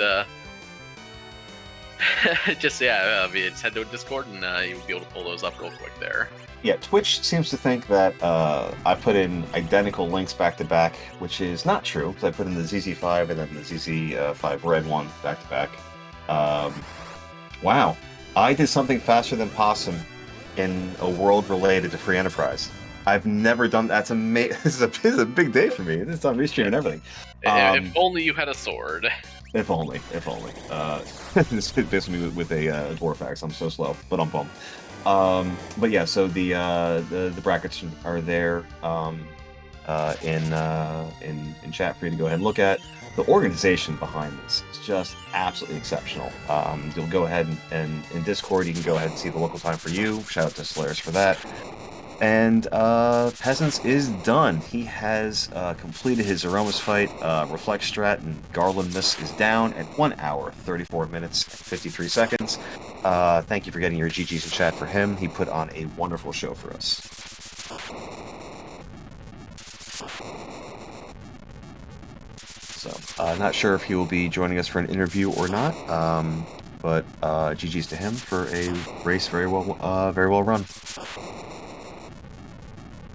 head to Discord and you'll be able to pull those up real quick there. Yeah, Twitch seems to think that I put in identical links back to back, which is not true, because I put in the ZZ5 and then the ZZ5 red one back to back. Wow, I did something faster than Possum in a world related to Free Enterprise. I've never done that. This is a big day for me. This is on Restream and everything. If only you had a sword. If only. This bits me with a Dwarfax. I'm so slow, but I'm bummed. But yeah, so the brackets are there in chat for you to go ahead and look at. The organization behind this is just absolutely exceptional. You'll go ahead and in Discord, you can go ahead and see the local time for you. Shout out to Slayers for that. And Peasants is done. He has completed his Aromas fight. Reflect Strat and Garland Miss is down at 1 hour, 34 minutes, 53 seconds. Thank you for getting your GGs in chat for him. He put on a wonderful show for us. So, not sure if he will be joining us for an interview or not, but GGs to him for a race very well run.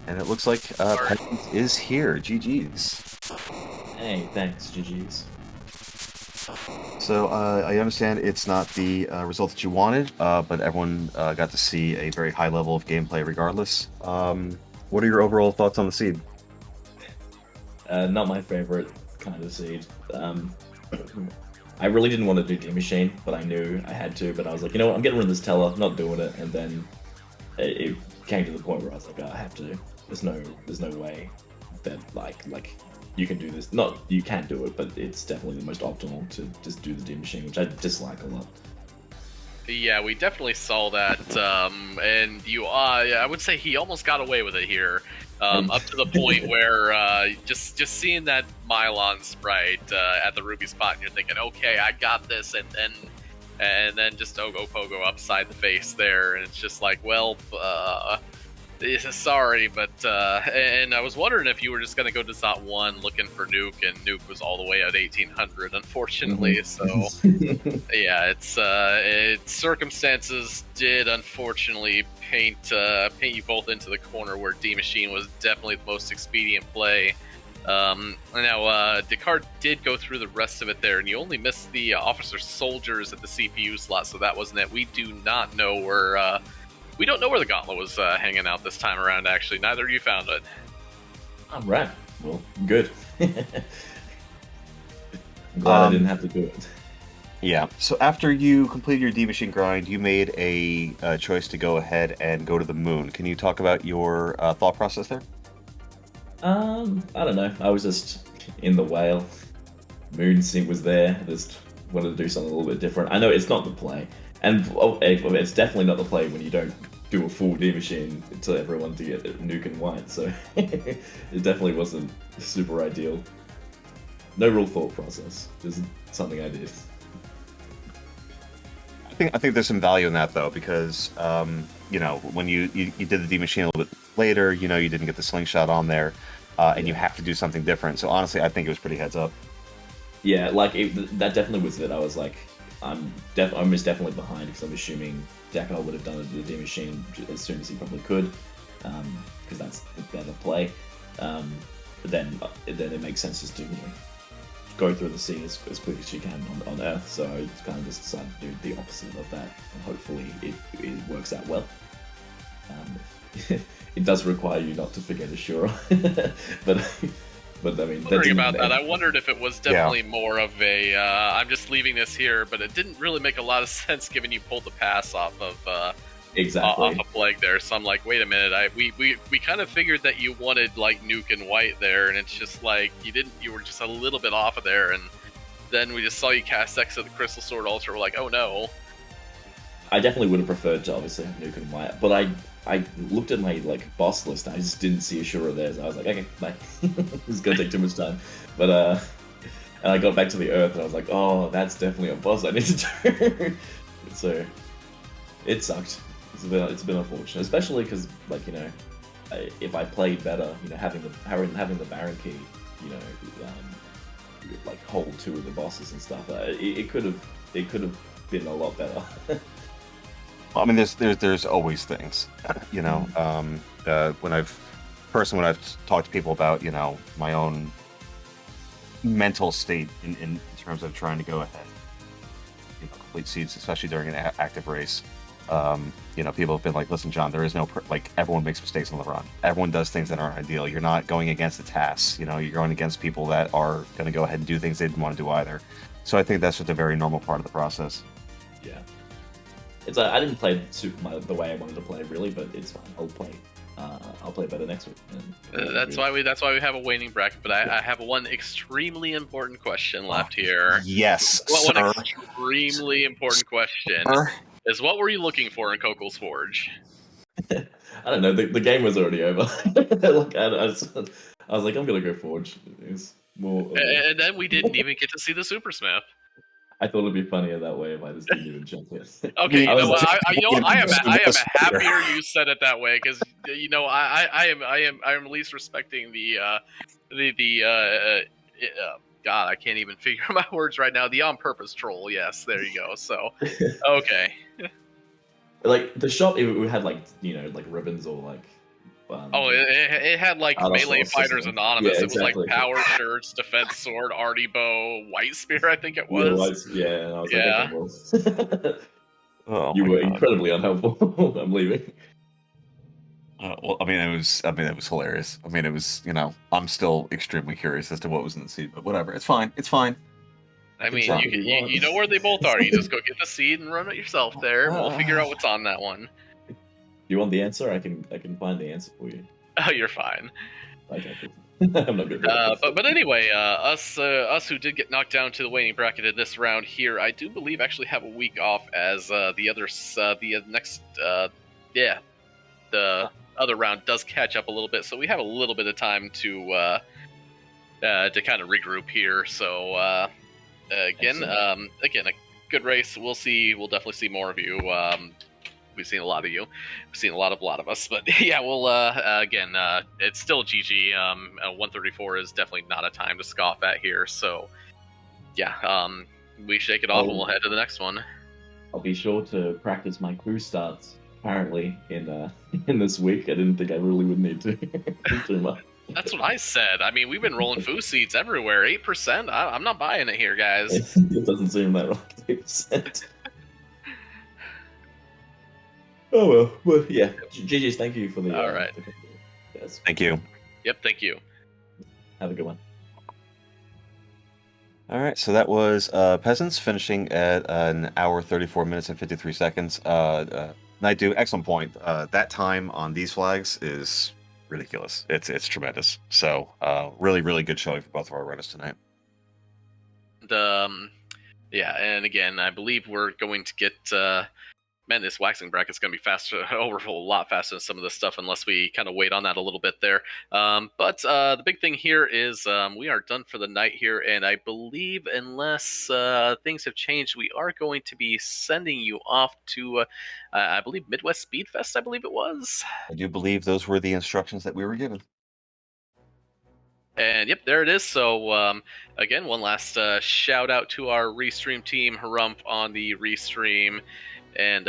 And it looks like Peasants is here. GG's. Hey, thanks, GG's. So I understand it's not the result that you wanted, but everyone got to see a very high level of gameplay regardless. What are your overall thoughts on the seed? Not my favorite kind of seed. I really didn't want to do D Machine, but I knew I had to. But I was like, you know what, I'm getting rid of this teller, not doing it. And then it came to the point where I was like, I have to. There's no way that like you can do this. Not you can do it, but it's definitely the most optimal to just do the D machine, which I dislike a lot. Yeah, we definitely saw that, and I would say he almost got away with it here, up to the point where just seeing that Mylon sprite at the Ruby spot, and you're thinking, okay, I got this, and then just Pogo upside the face there, and it's just like, well, sorry, but and I was wondering if you were just gonna go to Zot 1 looking for Nuke, and Nuke was all the way at 1800, unfortunately. So yeah, it's circumstances did unfortunately paint you both into the corner where D Machine was definitely the most expedient play. Now Dekar did go through the rest of it there, and you only missed the officer soldiers at the CPU slot, so that wasn't it. We do not know where. We don't know where the Gauntlet was hanging out this time around, actually. Neither of you found it. I'm right. Well, good. I'm glad I didn't have to do it. Yeah, so after you completed your D-Machine grind, you made a choice to go ahead and go to the moon. Can you talk about your thought process there? I don't know. I was just in the whale. Moon sync was there. Just wanted to do something a little bit different. I know it's not the play. And it's definitely not the play when you don't do a full D machine to everyone to get Nuke and White, so it definitely wasn't super ideal. No real thought process, just something I did. I think there's some value in that though, because when you did the D machine a little bit later, you didn't get the slingshot on there, and you have to do something different. So honestly, I think it was pretty heads up. Yeah, like that definitely was it. I was like, I'm definitely behind because I'm assuming Dekar would have done the D machine as soon as he probably could, because that's the better play. But then it makes sense just to go through the sea as quick as you can on Earth. So I kind of just decided to do the opposite of that, and hopefully it works out well. It does require you not to forget Ashura, but I mean, wondering about that. I wondered if it was definitely more of a I'm just leaving this here, but it didn't really make a lot of sense given you pulled the pass off of exactly off a Plague there. So I'm like, wait a minute, we kind of figured that you wanted like Nuke and White there, and it's just like you were just a little bit off of there, and then we just saw you cast X of the Crystal Sword Ultra. We're like, oh no. I definitely would have preferred to obviously have Nuke and White, but I looked at my boss list and I just didn't see Ashura there, so I was like, okay, bye. This is gonna take too much time. But and I got back to the Earth and I was like, oh, that's definitely a boss I need to do. So it sucked. It's been unfortunate, especially because if I played better, having the Baron key, hold two of the bosses and stuff, it could have been a lot better. I mean, there's always things, when I've talked to people about, my own mental state in terms of trying to go ahead, complete seeds, especially during an active race. People have been like, listen, John, there is no, everyone makes mistakes on the run. Everyone does things that aren't ideal. You're not going against the tasks, you're going against people that are going to go ahead and do things they didn't want to do either. So I think that's just a very normal part of the process. Yeah. It's I didn't play the way I wanted to play really, but it's fine. I'll play better next week. That's why we have a waning bracket. But I have one extremely important question left here. Yes, one extremely important question is: what were you looking for in Kokol's Forge? I don't know. The game was already over. I was like, I'm gonna go Forge. It was more. And then we didn't even get to see the Super Smith. I thought it'd be funnier that way if I just didn't even jump it. Okay, I am happier you said it that way because I am least respecting the God, I can't even figure my words right now. The on purpose troll. Yes, there you go. So okay. Like the shop, it had ribbons or it had Melee Fighters Anonymous. Yeah, it was exactly. Power Shirts, Defense Sword, Artie Bow, White Spear, I think it was. Yeah, and I was like, okay, well. You were incredibly unhelpful. I'm leaving. Well, I mean, it was hilarious. I mean, it was, I'm still extremely curious as to what was in the seed, but whatever. It's fine. It's fine. I mean, you know where they both are. You just go get the seed and run it yourself there. We'll figure out what's on that one. you want the answer? I can find the answer for you. Oh, you're fine. Okay, cool. I'm not good. But anyway, us who did get knocked down to the waiting bracket in this round here, I do believe actually have a week off as the other round does catch up a little bit, so we have a little bit of time to kind of regroup here. So again, a good race. We'll see. We'll definitely see more of you. We've seen a lot of you. We've seen a lot of us. But yeah, we'll again. It's still GG. 134 is definitely not a time to scoff at here. So yeah, we shake it off and we'll head to the next one. I'll be sure to practice my crew starts. Apparently, in this week, I didn't think I really would need to too much. That's what I said. I mean, we've been rolling foo seeds everywhere. 8%. I'm not buying it here, guys. It doesn't seem that right. 8%. Oh well, but yeah, GG's. Thank you for the. All right. Yes. Thank you. Yep. Thank you. Have a good one. All right, so that was Peasants finishing at an hour, 34 minutes, and 53 seconds. Naidu, excellent point. That time on these flags is ridiculous. It's tremendous. So really, really good showing for both of our runners tonight. And, yeah, and again, I believe we're going to get... man, this waxing bracket's going to be faster, over a lot faster than some of this stuff, unless we kind of wait on that a little bit there. But the big thing here is we are done for the night here, and I believe, unless things have changed, we are going to be sending you off to, I believe, Midwest Speed Fest, I believe it was. I do believe those were the instructions that we were given. And yep, there it is. So again, one last shout out to our Restream team, Harump on the Restream, and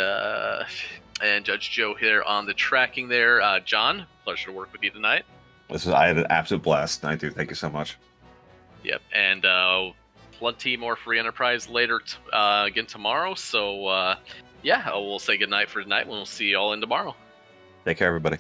Judge Joe here on the tracking there. John, pleasure to work with you tonight. I had an absolute blast. Naidu, thank you so much. Yep, and plenty more free enterprise later again tomorrow. So yeah, we'll say goodnight for tonight. We'll see you all in tomorrow. Take care, everybody.